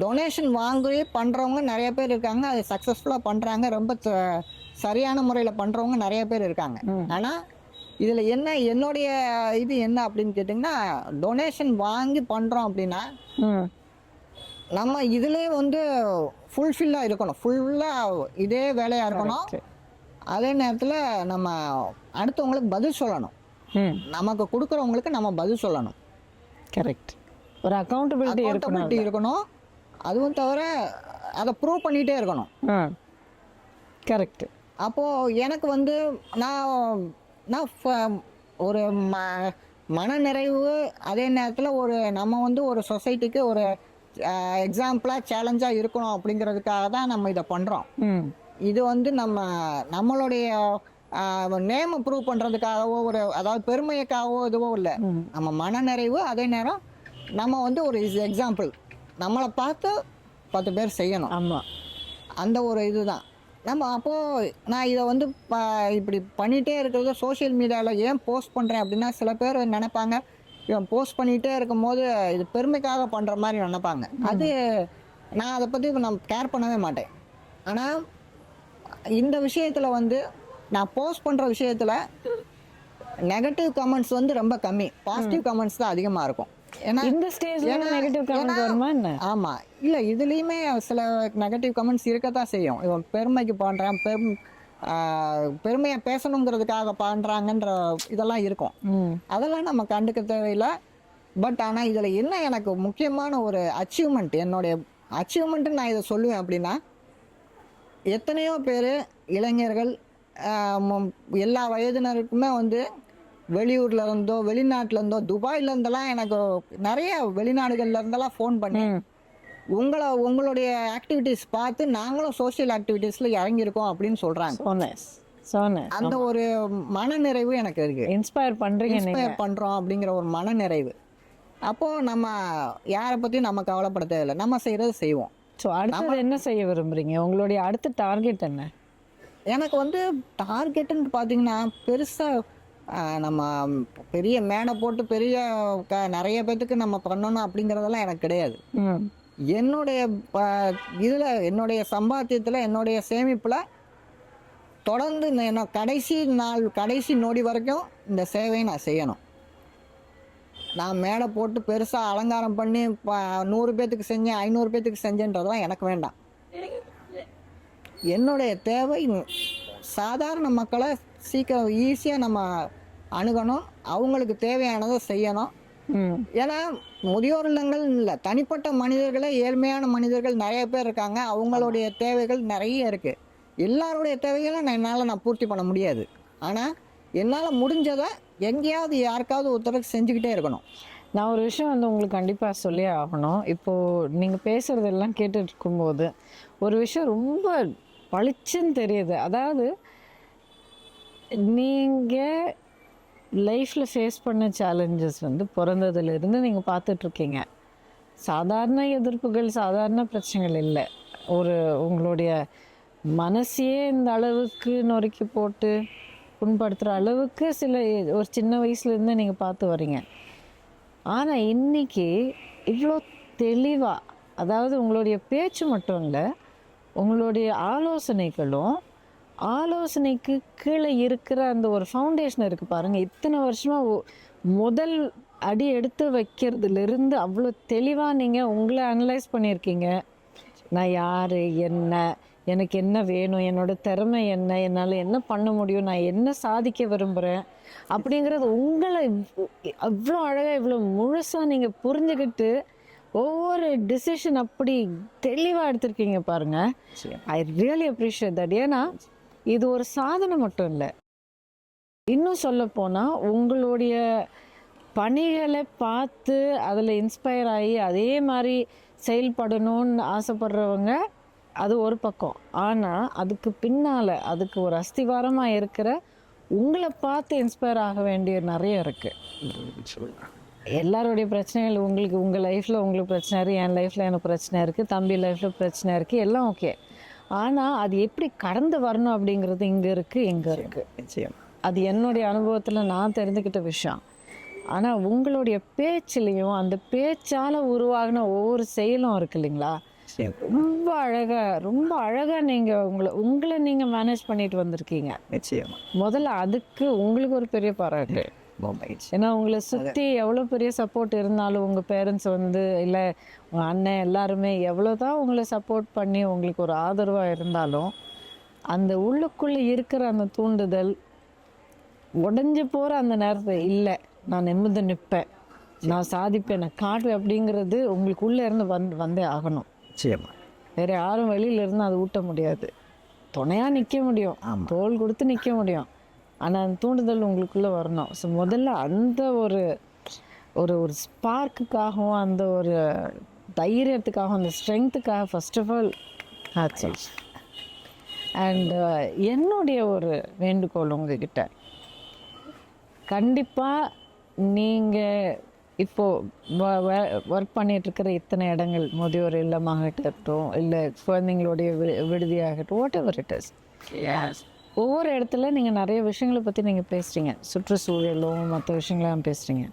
Speaker 1: டொனேஷன் வாங்கி பண்ணுறவங்க நிறைய பேர் இருக்காங்க, அது சக்ஸஸ்ஃபுல்லாக பண்ணுறாங்க, ரொம்ப சரியான முறையில் பண்ணுறவங்க நிறைய பேர் இருக்காங்க. ஆனால் இதில் என்ன என்னுடைய இது என்ன அப்படின்னு கேட்டிங்கன்னா, டொனேஷன் வாங்கி பண்ணுறோம் அப்படின்னா நம்ம இதிலே வந்து ஃபுல்ஃபில்லாக இருக்கணும், ஃபுல்லாக இதே வேலையாக இருக்கணும். அதே நேரத்தில் நம்ம அடுத்தவங்களுக்கு பதில் சொல்லணும், நமக்கு கொடுக்குறவங்களுக்கு நம்ம பதில் சொல்லணும்.
Speaker 2: கரெக்ட். ஒரு அக்கௌண்டபிலிட்டி
Speaker 1: இருக்கணும். அதுவும் தவிர அதை ப்ரூவ் பண்ணிகிட்டே இருக்கணும்.
Speaker 2: கரெக்ட்.
Speaker 1: அப்போது எனக்கு வந்து நான் ஒரு மனநிறைவு, அதே நேரத்தில் ஒரு நம்ம வந்து ஒரு சொசைட்டிக்கு ஒரு எக்ஸாம்பிளாக சேலஞ்சாக இருக்கணும் அப்படிங்கிறதுக்காக தான் நம்ம இதை பண்ணுறோம். இது வந்து நம்மளுடைய நேமை ப்ரூவ் பண்ணுறதுக்காகவோ அதாவது பெருமைக்காகவோ இதுவோ இல்லை. நம்ம மனநிறைவு, அதே நேரம் நம்ம வந்து ஒரு எக்ஸாம்பிள், நம்மளை பார்த்து 10 பேர் செய்யணும்.
Speaker 2: ஆமாம்,
Speaker 1: அந்த ஒரு இதுதான் நம்ம. அப்போது நான் இதை வந்து இப்படி பண்ணிகிட்டே இருக்கிறத சோஷியல் மீடியாவில் ஏன் போஸ்ட் பண்ணுறேன் அப்படின்னா, சில பேர் நினைப்பாங்க இவன் போஸ்ட் பண்ணிகிட்டே இருக்கும்போது இது பெருமைக்காக பண்ணுற மாதிரி நினைப்பாங்க. அது நான் அதை பற்றி நான் கேர் பண்ணவே மாட்டேன். ஆனால் இந்த விஷயத்தில் வந்து நான் போஸ்ட் பண்ணுற விஷயத்தில் நெகட்டிவ் கமெண்ட்ஸ் வந்து ரொம்ப கம்மி, பாசிட்டிவ் கமெண்ட்ஸ் தான் அதிகமாக இருக்கும். ஏன்னா
Speaker 2: இந்த ஸ்டேஜ்ல நெகட்டிவ் கமெண்ட் வருமா என்ன?
Speaker 1: ஆமாம், இல்லை இதுலேயுமே சில நெகட்டிவ் கமெண்ட்ஸ் இருக்கத்தான் செய்யும். இவன் பெருமைக்கு பண்ணுறான், பெருமையாக பேசணுங்கிறதுக்காக பண்ணுறாங்கன்ற இதெல்லாம் இருக்கும். அதெல்லாம் நம்ம கண்டுக்க தேவையில்லை. பட் ஆனால் இதில் என்ன எனக்கு முக்கியமான ஒரு அச்சீவ்மெண்ட், என்னுடைய அச்சீவ்மெண்ட்டு நான் இதை சொல்லுவேன் அப்படின்னா, எத்தனையோ பேர் இளைஞர்கள் எல்லா வயதினருக்குமே வந்து வெளியூர்ல இருந்தோ வெளிநாட்டுல இருந்தோ துபாயில இருந்தெல்லாம் எனக்கு நிறைய வெளிநாடுகள்ல இருந்தெல்லாம் ஃபோன் பண்ணி உங்களுடைய ஆக்டிவிட்டிஸ் பார்த்து நாங்களும் சோஷியல் ஆக்டிவிட்டீஸ்ல இறங்கியிருக்கோம் அப்படின்னு சொல்றாங்க. அந்த ஒரு மனநிறைவு எனக்கு இருக்கு.
Speaker 2: இன்ஸ்பயர்
Speaker 1: பண்றோம் அப்படிங்கிற ஒரு மனநிறைவு. அப்போ நம்ம யாரை பத்தியும் நம்ம கவலைப்பட தேவையில்லை, நம்ம செய்யறது செய்வோம்.
Speaker 2: ஸோ அடுத்தது என்ன செய்ய விரும்புறீங்க? உங்களுடைய அடுத்த டார்கெட் என்ன?
Speaker 1: எனக்கு வந்து டார்கெட்டுன்னு பார்த்தீங்கன்னா பெருசாக நம்ம பெரிய மேடை போட்டு பெரிய நிறைய பேத்துக்கு நம்ம பண்ணணும் அப்படிங்கிறதெல்லாம் எனக்கு கிடையாது. என்னுடைய இதில் என்னுடைய சம்பாத்தியத்தில் என்னுடைய சேமிப்பில் தொடர்ந்து என்ன கடைசி நொடி வரைக்கும் இந்த சேவையை நான் செய்யணும். நான் மேடை போட்டு பெருசாக அலங்காரம் பண்ணி 100 பேத்துக்கு செஞ்சேன் 500 பேத்துக்கு செஞ்சேன்றதெல்லாம் எனக்கு வேண்டாம். என்னுடைய தேவை சாதாரண மக்களை சீக்கிரம் ஈஸியாக நம்ம அணுகணும், அவங்களுக்கு தேவையானதை செய்யணும். ஏன்னா முதியோர் இல்லங்கள் இல்லை, தனிப்பட்ட மனிதர்களே ஏழ்மையான மனிதர்கள் நிறைய பேர் இருக்காங்க, அவங்களுடைய தேவைகள் நிறைய இருக்குது. எல்லாருடைய தேவைகளும் என்னால் பூர்த்தி பண்ண முடியாது. ஆனால் என்னால் முடிஞ்சதை எங்கேயாவது யாருக்காவது ஒருத்தருக்கு செஞ்சுக்கிட்டே இருக்கணும்.
Speaker 2: நான் ஒரு விஷயம் வந்து உங்களுக்கு கண்டிப்பாக சொல்லியே ஆகணும். இப்போது நீங்கள் பேசுகிறதெல்லாம் கேட்டுட்டு இருக்கும்போது ஒரு விஷயம் ரொம்ப பளிச்சுன்னு தெரியுது. அதாவது நீங்கள் லைஃப்பில் ஃபேஸ் பண்ண சேலஞ்சஸ் வந்து பிறந்ததுலேருந்து நீங்கள் பார்த்துட்ருக்கீங்க. சாதாரண எதிர்ப்புகள், சாதாரண பிரச்சனைகள் இல்லை. உங்களுடைய மனசையே இந்த அளவுக்கு நொறுக்கி போட்டு புண்படுத்துகிற அளவுக்கு ஒரு சின்ன வயசுலேருந்து நீங்கள் பார்த்து வரீங்க. ஆனால் இன்றைக்கி இவ்வளோ தெளிவாக, அதாவது உங்களுடைய பேச்சு மட்டும் இல்லை, உங்களுடைய ஆலோசனைக்கு கீழே இருக்கிற அந்த ஒரு ஃபவுண்டேஷன் இருக்குது பாருங்கள். இத்தனை வருஷமாக முதல் அடி எடுத்து வைக்கிறதுலேருந்து அவ்வளோ தெளிவாக நீங்கள் உங்களை அனலைஸ் பண்ணியிருக்கீங்க. நான் யார், எனக்கு என்ன வேணும், என்னோடய திறமை என்ன, என்னால் என்ன பண்ண முடியும், நான் என்ன சாதிக்க விரும்புகிறேன் அப்படிங்கிறது உங்களை அவ்வளோ அழகாக இவ்வளோ முழுசாக நீங்கள் புரிஞ்சுக்கிட்டு ஒவ்வொரு டிசிஷன் அப்படி தெளிவாக எடுத்திருக்கீங்க பாருங்கள். I really appreciate that. ஏன்னா இது ஒரு சாதனை மட்டும் இல்லை, இன்னும் சொல்லப்போனால் உங்களுடைய பணிகளை பார்த்து அதில் இன்ஸ்பயர் ஆகி அதே மாதிரி செயல்படணும்னு ஆசைப்படுறவங்க அது ஒரு பக்கம். ஆனால் அதுக்கு பின்னால் அதுக்கு ஒரு அஸ்திவாரமாக இருக்கிற உங்களை பார்த்து இன்ஸ்பயர் ஆக வேண்டிய நிறைய இருக்குது. எல்லாருடைய பிரச்சனைகள் உங்கள் லைஃப்பில் உங்களுக்கு பிரச்சனை இருக்குது, என் லைஃப்பில் எனக்கு பிரச்சனை இருக்குது, தம்பி லைஃப்பில் பிரச்சனை இருக்குது, எல்லாம் ஓகே. ஆனால் அது எப்படி கடந்து வரணும் அப்படிங்கிறது இங்கே இருக்குது. அது என்னுடைய அனுபவத்தில் நான் தெரிஞ்சுக்கிட்ட விஷயம். ஆனால் உங்களுடைய பேச்சிலையும் அந்த பேச்சால் உருவாகின ஒவ்வொரு செயலும் இருக்கு இல்லைங்களா, ரொம்ப அழகாக நீங்கள் உங்களை நீங்கள் மேனேஜ் பண்ணிட்டு வந்திருக்கீங்க. முதல்ல அதுக்கு உங்களுக்கு ஒரு பெரிய பாராட்டு. ஏன்னா உங்களை சுற்றி எவ்வளோ பெரிய சப்போர்ட் இருந்தாலும், உங்கள் பேரண்ட்ஸ் வந்து இல்லை உங்கள் அண்ணன் எல்லாருமே எவ்வளோதான் உங்களை சப்போர்ட் பண்ணி உங்களுக்கு ஒரு ஆதரவாக இருந்தாலும், அந்த உள்ளுக்குள்ளே இருக்கிற அந்த தூண்டுதல் உடஞ்சி போகிற அந்த நேரத்தில் இல்லை நான் நிமிர்ந்து நிற்பேன், நான் சாதிப்பேன், நான் காட்டுவேன் அப்படிங்கிறது உங்களுக்கு உள்ளே இருந்து வந்தே ஆகணும். வேறு யாரும் வெளியிலேருந்து அதை ஊட்ட முடியாது. துணையாக நிற்க முடியும், தோள் கொடுத்து நிற்க முடியும், ஆனால் அந்த தூண்டுதல் உங்களுக்குள்ளே வரணும். ஸோ முதல்ல அந்த ஒரு ஒரு ஸ்பார்க்குக்காகவும் அந்த ஒரு தைரியத்துக்காகவும் அந்த ஸ்ட்ரென்த்துக்காக first of all hats off. And என்னுடைய ஒரு வேண்டுகோள் உங்ககிட்ட, கண்டிப்பாக நீங்கள் இப்போது ஒர்க் பண்ணிகிட்ருக்கிற இத்தனை இடங்கள், முதியோர் இல்லமாகட்டும், இல்லை குழந்தைங்களுடைய விடுதியாகட்டும், வாட் எவர் இட் இஸ், ஒவ்வொரு இடத்துல நீங்கள் நிறைய விஷயங்களை பற்றி நீங்கள் பேசுகிறீங்க, சுற்றுச்சூழலும் மற்ற விஷயங்களாம் பேசுகிறீங்க.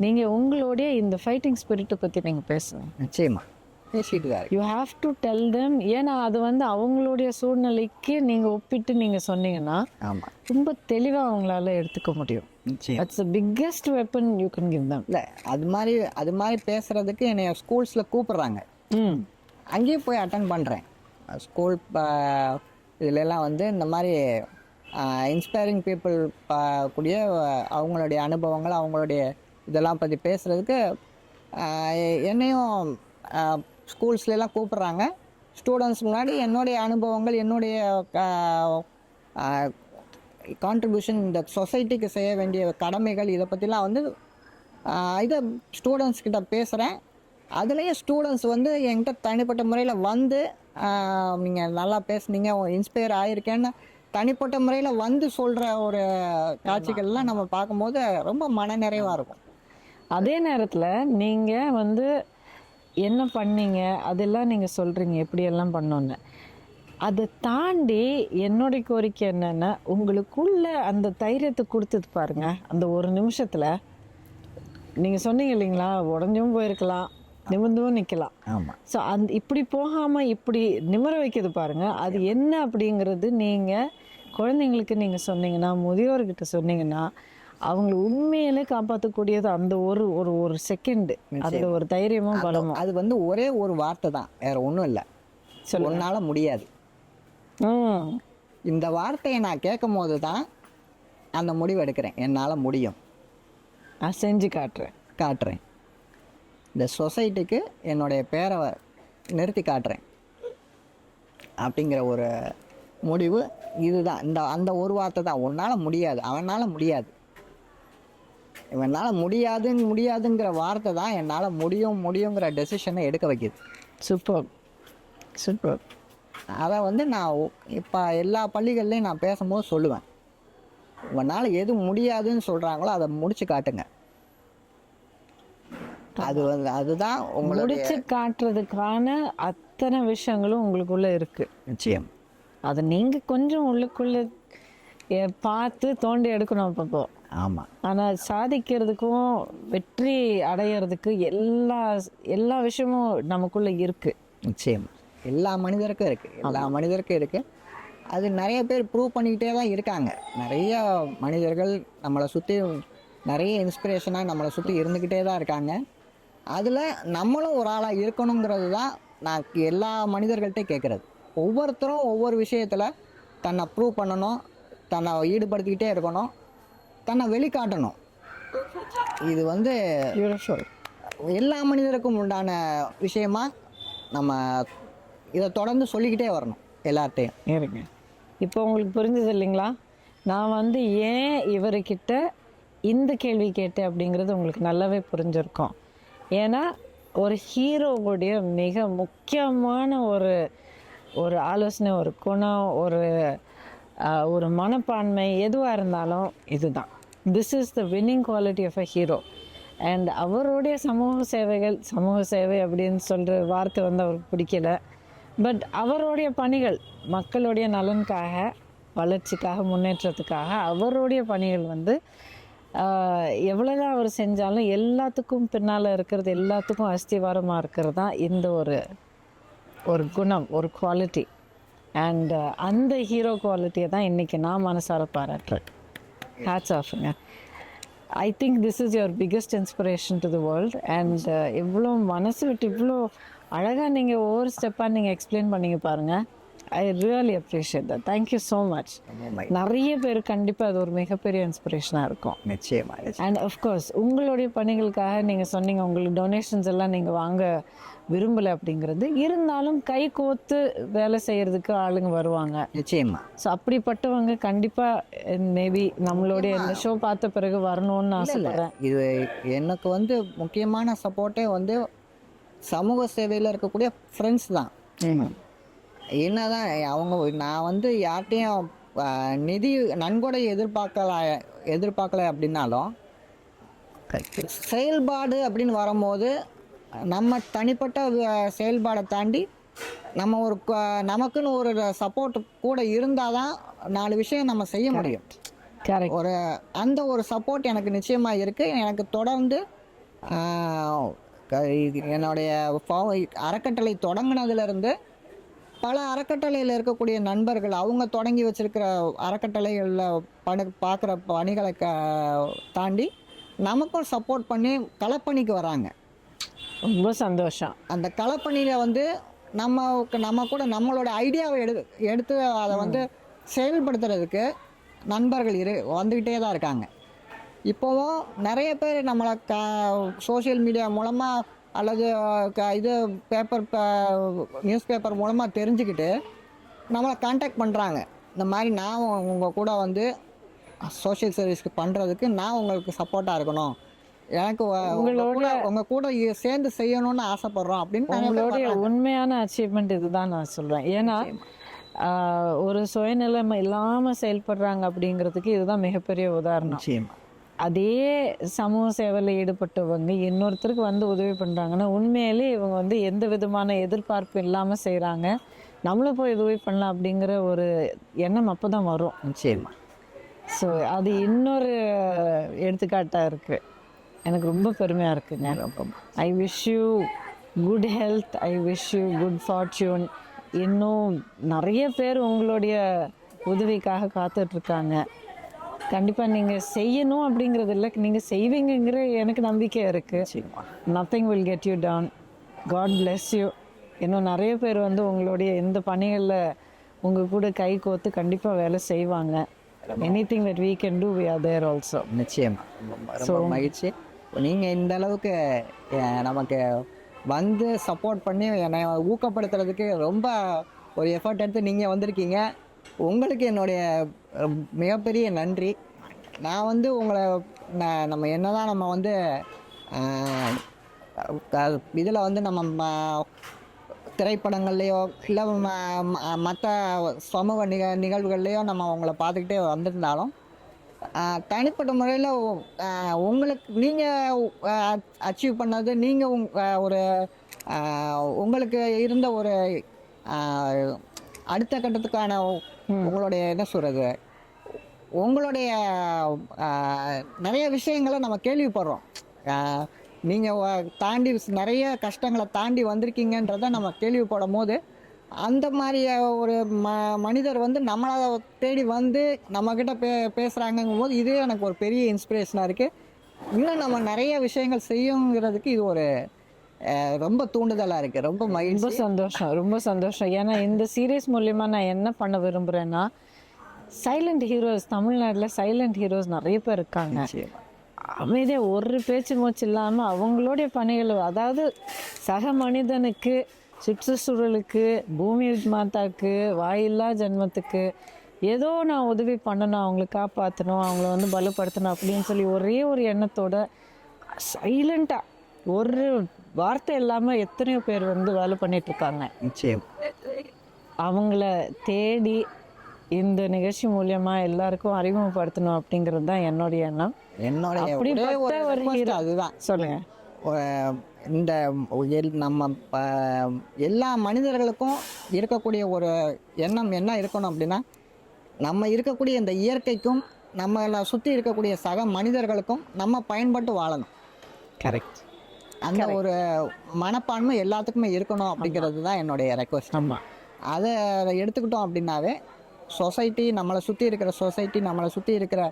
Speaker 2: நீங்கள் உங்களுடைய இந்த ஃபைட்டிங் ஸ்பிரிட்டை பற்றி நீங்கள் பேசுங்க.
Speaker 1: நிச்சயமாக பேசிட்டு
Speaker 2: you have to tell them. ஏன்னா அது வந்து அவங்களுடைய சூழ்நிலைக்கு நீங்கள் ஒப்பிட்டு நீங்கள் சொன்னீங்கன்னா ரொம்ப தெளிவாக அவங்களால எடுத்துக்க முடியும். It's the biggest weapon you can give them.
Speaker 1: இல்லை அது மாதிரி பேசுகிறதுக்கு என்னை ஸ்கூல்ஸில் கூப்பிட்றாங்க, அங்கேயும் போய் அட்டன் பண்ணுறேன். ஸ்கூல் இதிலெல்லாம் வந்து இந்த மாதிரி இன்ஸ்பைரிங் பீப்புள் கூடிய அவங்களுடைய அனுபவங்கள், அவங்களுடைய இதெல்லாம் பற்றி பேசுகிறதுக்கு என்னையும் ஸ்கூல்ஸ்லாம் கூப்பிட்றாங்க. ஸ்டூடெண்ட்ஸ் முன்னாடி என்னுடைய அனுபவங்கள், என்னுடைய கான்ட்ரிபியூஷன், இந்த சொசைட்டிக்கு செய்ய வேண்டிய கடமைகள், இதை பற்றிலாம் வந்து இதை ஸ்டூடெண்ட்ஸ் கிட்ட பேசுகிறேன். அதுலேயே ஸ்டூடெண்ட்ஸ் வந்து என்கிட்ட தனிப்பட்ட முறையில் வந்து நீங்கள் நல்லா பேசுனீங்க, இன்ஸ்பயர் ஆகிருக்கேன்னு தனிப்பட்ட முறையில் வந்து சொல்கிற ஒரு காட்சிகள்லாம் நம்ம பார்க்கும்போது ரொம்ப மனநிறைவாக இருக்கும்.
Speaker 2: அதே நேரத்தில் நீங்கள் வந்து என்ன பண்ணீங்க அதெல்லாம் நீங்கள் சொல்கிறீங்க, எப்படியெல்லாம் பண்ணோன்னு. அதை தாண்டி என்னுடைய கோரிக்கை என்னென்னா, உங்களுக்குள்ள அந்த தைரியத்தை கொடுத்தது பாருங்கள். அந்த ஒரு நிமிஷத்தில் நீங்கள் சொன்னீங்க இல்லைங்களா, உடஞ்சும் போயிருக்கலாம், நிமிர்ந்தும் நிற்கலாம். ஸோ இப்படி போகாமல் இப்படி நிமிர வைக்கிறது பாருங்கள், அது என்ன அப்படிங்கிறது நீங்கள் குழந்தைங்களுக்கு நீங்கள் சொன்னீங்கன்னா, முதியோர்கிட்ட சொன்னீங்கன்னா, அவங்களை உண்மையிலே காப்பாற்றக்கூடியது அந்த ஒரு ஒரு ஒரு செகண்டு, அதில் ஒரு தைரியமும் பலமும்.
Speaker 1: அது வந்து ஒரே ஒரு வார்த்தை தான், வேறு ஒன்றும் இல்லை. உன்னால் முடியாது, இந்த வார்த்தையை நான் கேட்கும் போது தான் அந்த முடிவு எடுக்கிறேன். என்னால் முடியும்,
Speaker 2: நான் செஞ்சு காட்டுறேன்.
Speaker 1: இந்த சொசைட்டிக்கு என்னுடைய பேரை நிறுத்தி காட்டுறேன் அப்படிங்கிற ஒரு முடிவு இதுதான். அந்த ஒரு வார்த்தை தான், உன்னால் முடியாது, அவனால் முடியாது. என்னால் முடியாதுங்கிற வார்த்தை தான் என்னால் முடியுங்கிற டெசிஷனை எடுக்க வைக்கிது.
Speaker 2: Super super.
Speaker 1: அதை வந்து நான் இப்போ எல்லா பள்ளிகள்லையும் நான் பேசும்போது சொல்லுவேன், உங்களால் எது முடியாதுன்னு சொல்கிறாங்களோ அதை முடிச்சு காட்டுங்க. அதுதான் உங்களுடைய
Speaker 2: முடிச்சு காட்டுறதுக்கான அத்தனை விஷயங்களும் உங்களுக்குள்ள இருக்கு.
Speaker 1: நிச்சயம்.
Speaker 2: அதை நீங்க கொஞ்சம் உள்ளுக்குள்ள பார்த்து தோண்டி எடுக்கணும் அப்பப்போ.
Speaker 1: ஆமாம்.
Speaker 2: ஆனால் சாதிக்கிறதுக்கும் வெற்றி அடையிறதுக்கு எல்லா விஷயமும் நமக்குள்ள இருக்கு.
Speaker 1: நிச்சயம். எல்லா மனிதருக்கும் இருக்குது. அது நிறைய பேர் ப்ரூவ் பண்ணிக்கிட்டே தான் இருக்காங்க. நிறைய மனிதர்கள் நம்மளை சுற்றி நிறைய இன்ஸ்பிரேஷனாக நம்மளை சுற்றி இருந்துக்கிட்டே தான் இருக்காங்க. அதில் நம்மளும் ஒரு ஆளாக இருக்கணுங்கிறது தான் நான் எல்லா மனிதர்கள்ட்டையும் கேட்குறது. ஒவ்வொருத்தரும் ஒவ்வொரு விஷயத்தில் தன்னை ப்ரூவ் பண்ணணும், தன்னை ஈடுபடுத்திக்கிட்டே இருக்கணும், தன்னை வெளிக்காட்டணும். இது வந்து எல்லா மனிதருக்கும் உண்டான விஷயமா நம்ம இதை தொடர்ந்து சொல்லிக்கிட்டே வரணும் எல்லார்ட்டையும்.
Speaker 2: இருங்க, இப்போ உங்களுக்கு புரிஞ்சது இல்லைங்களா? நான் வந்து ஏன் இவர்கிட்ட இந்த கேள்வி கேட்டேன் அப்படிங்கிறது உங்களுக்கு நல்லாவே புரிஞ்சிருக்கும். ஏன்னா ஒரு ஹீரோவுடைய மிக முக்கியமான ஒரு ஆலோசனை, ஒரு குணம், ஒரு மனப்பான்மை எதுவாக இருந்தாலும் இதுதான். This is the winning quality of a hero. And அவருடைய சமூக சேவை அப்படின்னு சொல்கிற வார்த்தை வந்து அவருக்கு பிடிக்கல. பட் அவருடைய பணிகள் மக்களுடைய நலனுக்காக, வளர்ச்சிக்காக, முன்னேற்றத்துக்காக அவருடைய பணிகள் வந்து எவ்வளோதான் அவர் செஞ்சாலும் எல்லாத்துக்கும் பின்னால் இருக்கிறது, எல்லாத்துக்கும் அஸ்திவாரமாக இருக்கிறது தான் இந்த ஒரு குணம், ஒரு குவாலிட்டி. அண்ட் அந்த ஹீரோ குவாலிட்டியை தான் இன்றைக்கி நான் மனசார பாராட்டுறேன். ஹேட்ஸ் ஆஃப்ங்க. I think this is your biggest inspiration to the world. And இவ்வளோ மனசு விட்டு இவ்வளோ அழகாக நீங்கள் ஒவ்வொரு ஸ்டெப்பாக நீங்கள் எக்ஸ்பிளைன் பண்ணிங்க பாருங்கள். I really appreciate that. Thank you so much. நிறைய பேர் கண்டிப்பாக அது ஒரு மிகப்பெரிய இன்ஸ்பிரேஷனாக இருக்கும்.
Speaker 1: நிச்சயமாக.
Speaker 2: அண்ட் அஃப்கோர்ஸ் உங்களுடைய பணிகளுக்காக நீங்கள் சொன்னீங்க உங்களுக்கு டொனேஷன்ஸ் எல்லாம் நீங்கள் வாங்க விரும்பலை அப்படிங்கிறது, இருந்தாலும் கை கோத்து வேலை செய்கிறதுக்கு ஆளுங்க வருவாங்க.
Speaker 1: நிச்சயமாக.
Speaker 2: ஸோ அப்படிப்பட்டவங்க கண்டிப்பாக மேபி நம்மளுடைய இந்த ஷோ பார்த்த பிறகு வரணும்னு ஆசைப்படுறேன்.
Speaker 1: இது எனக்கு வந்து முக்கியமான சப்போர்ட்டே வந்து சமூக சேவையில் இருக்கக்கூடிய ஃப்ரெண்ட்ஸ் தான். என்னதான் நான் வந்து யார்கிட்டையும் நிதி நன்கொடை எதிர்பார்க்கல அப்படின்னாலும், செயல்பாடு அப்படின்னு வரும்போது நம்ம தனிப்பட்ட செயல்பாடை தாண்டி நமக்குன்னு ஒரு சப்போர்ட் கூட இருந்தால் தான் 4 விஷயம் நம்ம செய்ய முடியும். அந்த ஒரு சப்போர்ட் எனக்கு நிச்சயமாக இருக்குது. எனக்கு தொடர்ந்து என்னுடைய அறக்கட்டளை தொடங்கினதுலேருந்து பல அறக்கட்டளையில் இருக்கக்கூடிய நண்பர்கள் அவங்க தொடங்கி வச்சிருக்கிற அறக்கட்டளைகளில் பார்க்குற பணிகளை தாண்டி நமக்கும் சப்போர்ட் பண்ணி களப்பணிக்கு வராங்க.
Speaker 2: ரொம்ப சந்தோஷம்.
Speaker 1: அந்த களப்பணியில் வந்து நம்ம கூட நம்மளோட ஐடியாவை எடுத்து அதை வந்து செயல்படுத்துறதுக்கு நண்பர்கள் வந்துக்கிட்டே தான் இருக்காங்க. இப்போவும் நிறைய பேர் நம்மளை சோஷியல் மீடியா மூலமாக அல்லது நியூஸ் பேப்பர் மூலமாக தெரிஞ்சுக்கிட்டு நம்மளை கான்டாக்ட் பண்ணுறாங்க. இந்த மாதிரி நான் உங்கள் கூட வந்து சோஷியல் சர்வீஸ்க்கு பண்ணுறதுக்கு நான் உங்களுக்கு சப்போர்ட்டாக இருக்கணும், எனக்கு உங்கள் கூட சேர்ந்து செய்யணும்னு ஆசைப்பட்றோம் அப்படின்னு.
Speaker 2: உங்களுடைய உண்மையான அச்சீவ்மெண்ட் இதுதான் நான் சொல்கிறேன். ஏன்னா ஒரு சுயநிலைமை இல்லாமல் செயல்படுறாங்க அப்படிங்கிறதுக்கு இதுதான் மிகப்பெரிய உதாரணம். அதே சமூக சேவையில் ஈடுபட்டவங்க இன்னொருத்தருக்கு வந்து உதவி பண்ணுறாங்கன்னா உண்மையிலே இவங்க வந்து எந்த விதமான எதிர்பார்ப்பு இல்லாமல் செய்கிறாங்க, நம்மளும் போய் உதவி பண்ணலாம் அப்படிங்கிற ஒரு எண்ணம் அப்போ தான் வரும்.
Speaker 1: நிச்சயமாக.
Speaker 2: ஸோ அது இன்னொரு எடுத்துக்காட்டாக இருக்குது. எனக்கு ரொம்ப பெருமையாக இருக்குங்க. I wish you good health, I wish you good fortune. இன்னும் நிறைய பேர் உங்களுடைய உதவிக்காக காத்துட்ருக்காங்க. கண்டிப்பாக நீங்கள் செய்யணும் அப்படிங்கிறது இல்லை, நீங்கள் செய்வீங்கிற எனக்கு நம்பிக்கை இருக்குது. Nothing will get you down. God bless you. இன்னும் நிறைய பேர் வந்து உங்களுடைய இந்த பணிகளில் உங்கள் கூட கை கோத்து கண்டிப்பாக வேலை செய்வாங்க. Anything that we can do we are there also.
Speaker 1: நிச்சயமாக. ரொம்ப மகிழ்ச்சி. நீங்கள் இந்த அளவுக்கு நமக்கு வந்து சப்போர்ட் பண்ணி என்னை ஊக்கப்படுத்துறதுக்கு ரொம்ப ஒரு எஃபர்ட் எடுத்து நீங்கள் வந்திருக்கீங்க. உங்களுக்கு என்னுடைய மிகப்பெரிய நன்றி. நான் வந்து உங்களை நம்ம என்னதான் நம்ம வந்து இதில் வந்து நம்ம திரைப்படங்கள்லையோ இல்லை மற்ற சமூக நிகழ்வுகள்லையோ நம்ம அவங்கள பார்த்துக்கிட்டே வந்திருந்தாலும் தனிப்பட்ட முறையில் உங்களுக்கு நீங்கள் அச்சீவ் பண்ணது நீங்கள் ஒரு உங்களுக்கு இருந்த ஒரு அடுத்த கட்டத்துக்கான உங்களுடைய என்ன சொல்கிறது உங்களுடைய நிறைய விஷயங்களை நம்ம கேள்விப்படுறோம். நீங்கள் தாண்டி நிறைய கஷ்டங்களை தாண்டி வந்திருக்கீங்கன்றதை நம்ம கேள்விப்படும் போது அந்த மாதிரி ஒரு மனிதர் வந்து நம்மளை தேடி வந்து நம்மக்கிட்ட பேசுகிறாங்கும் போது இது எனக்கு ஒரு பெரிய இன்ஸ்பிரேஷனாக இருக்குது. இன்னும் நம்ம நிறைய விஷயங்கள் செய்யுங்கிறதுக்கு இது ஒரு ரொம்ப தூண்டுதலாக இருக்குது. ரொம்ப
Speaker 2: ரொம்ப சந்தோஷம். ஏன்னா இந்த சீரீஸ் மூலயமா நான் என்ன பண்ண விரும்புகிறேன்னா, சைலண்ட் ஹீரோஸ் தமிழ்நாட்டில் சைலண்ட் ஹீரோஸ் நிறைய பேர் இருக்காங்க. அமைதியாக ஒரு பேச்சு மூச்சு இல்லாமல் அவங்களுடைய பணிகள், அதாவது சக மனிதனுக்கு, சுற்றுச்சூழலுக்கு, பூமி மாதாக்கு, வாயில்லா ஜென்மத்துக்கு ஏதோ நான் உதவி பண்ணணும், அவங்களை காப்பாற்றணும், அவங்கள வந்து பலப்படுத்தணும் அப்படின்னு சொல்லி ஒரே ஒரு எண்ணத்தோட சைலண்ட்டாக ஒரு வார்த்தை இல்லாமல் எத்தனையோ பேர் வந்து வேலை பண்ணிகிட்ருக்காங்க. அவங்கள தேடி இந்த நிகழ்ச்சி மூலியமா எல்லாருக்கும் அறிமுகப்படுத்தணும் அப்படிங்கிறது தான் என்னுடைய எண்ணம்.
Speaker 1: அதுதான்
Speaker 2: சொல்லுங்க.
Speaker 1: இந்த நம்ம எல்லா மனிதர்களுக்கும் இருக்கக்கூடிய ஒரு எண்ணம் என்ன இருக்கணும் அப்படின்னா, நம்ம இருக்கக்கூடிய இந்த இயற்கைக்கும் நம்மளை சுற்றி இருக்கக்கூடிய சக மனிதர்களுக்கும் நம்ம பயன்பட்டு வாழணும்.
Speaker 2: கரெக்ட்.
Speaker 1: அந்த ஒரு மனப்பான்மை எல்லாத்துக்குமே இருக்கணும் அப்படிங்கிறது தான் என்னுடைய ரெக்வஸ்ட்.
Speaker 2: ஆமாம்,
Speaker 1: அதை எடுத்துக்கிட்டோம் அப்படின்னாவே சொசைட்டி, நம்மளை சுற்றி இருக்கிற சொசைட்டி, நம்மளை சுற்றி இருக்கிற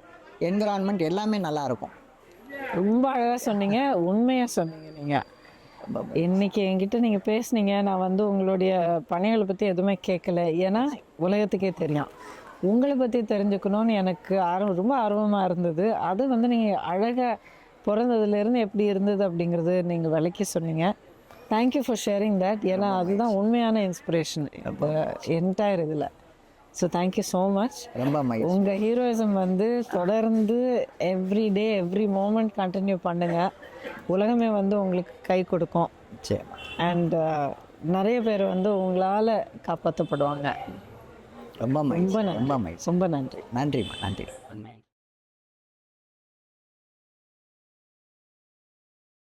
Speaker 1: என்விரான்மெண்ட் எல்லாமே நல்லாயிருக்கும்.
Speaker 2: ரொம்ப அழகாக சொன்னீங்க, உண்மையாக சொன்னீங்க. நீங்கள் இன்றைக்கி என்கிட்ட நீங்கள் பேசுனீங்க. நான் வந்து உங்களுடைய பணிகளை பற்றி எதுவுமே கேட்கல, ஏன்னா உலகத்துக்கே தெரியும். உங்களை பற்றி தெரிஞ்சுக்கணும்னு எனக்கு ரொம்ப ஆர்வமாக இருந்தது. அது வந்து நீங்கள் அழகாக பிறந்ததுலேருந்து எப்படி இருந்தது அப்படிங்கிறது நீங்கள் விளக்கி சொன்னீங்க. Thank you for sharing that. ஏன்னா அதுதான் உண்மையான இன்ஸ்பிரேஷன் இப்போ என்டையர் இதில். So thank you so much. உங்கள் ஹீரோயிசம் வந்து தொடர்ந்து every day every moment continue பண்ணுங்கள். உலகமே வந்து உங்களுக்கு கை கொடுக்கும். அண்ட் நிறைய பேர் வந்து உங்களால் காப்பாற்றப்படுவாங்க.
Speaker 1: ரொம்ப
Speaker 2: நன்றி.
Speaker 1: நன்றிம்மா. நன்றி.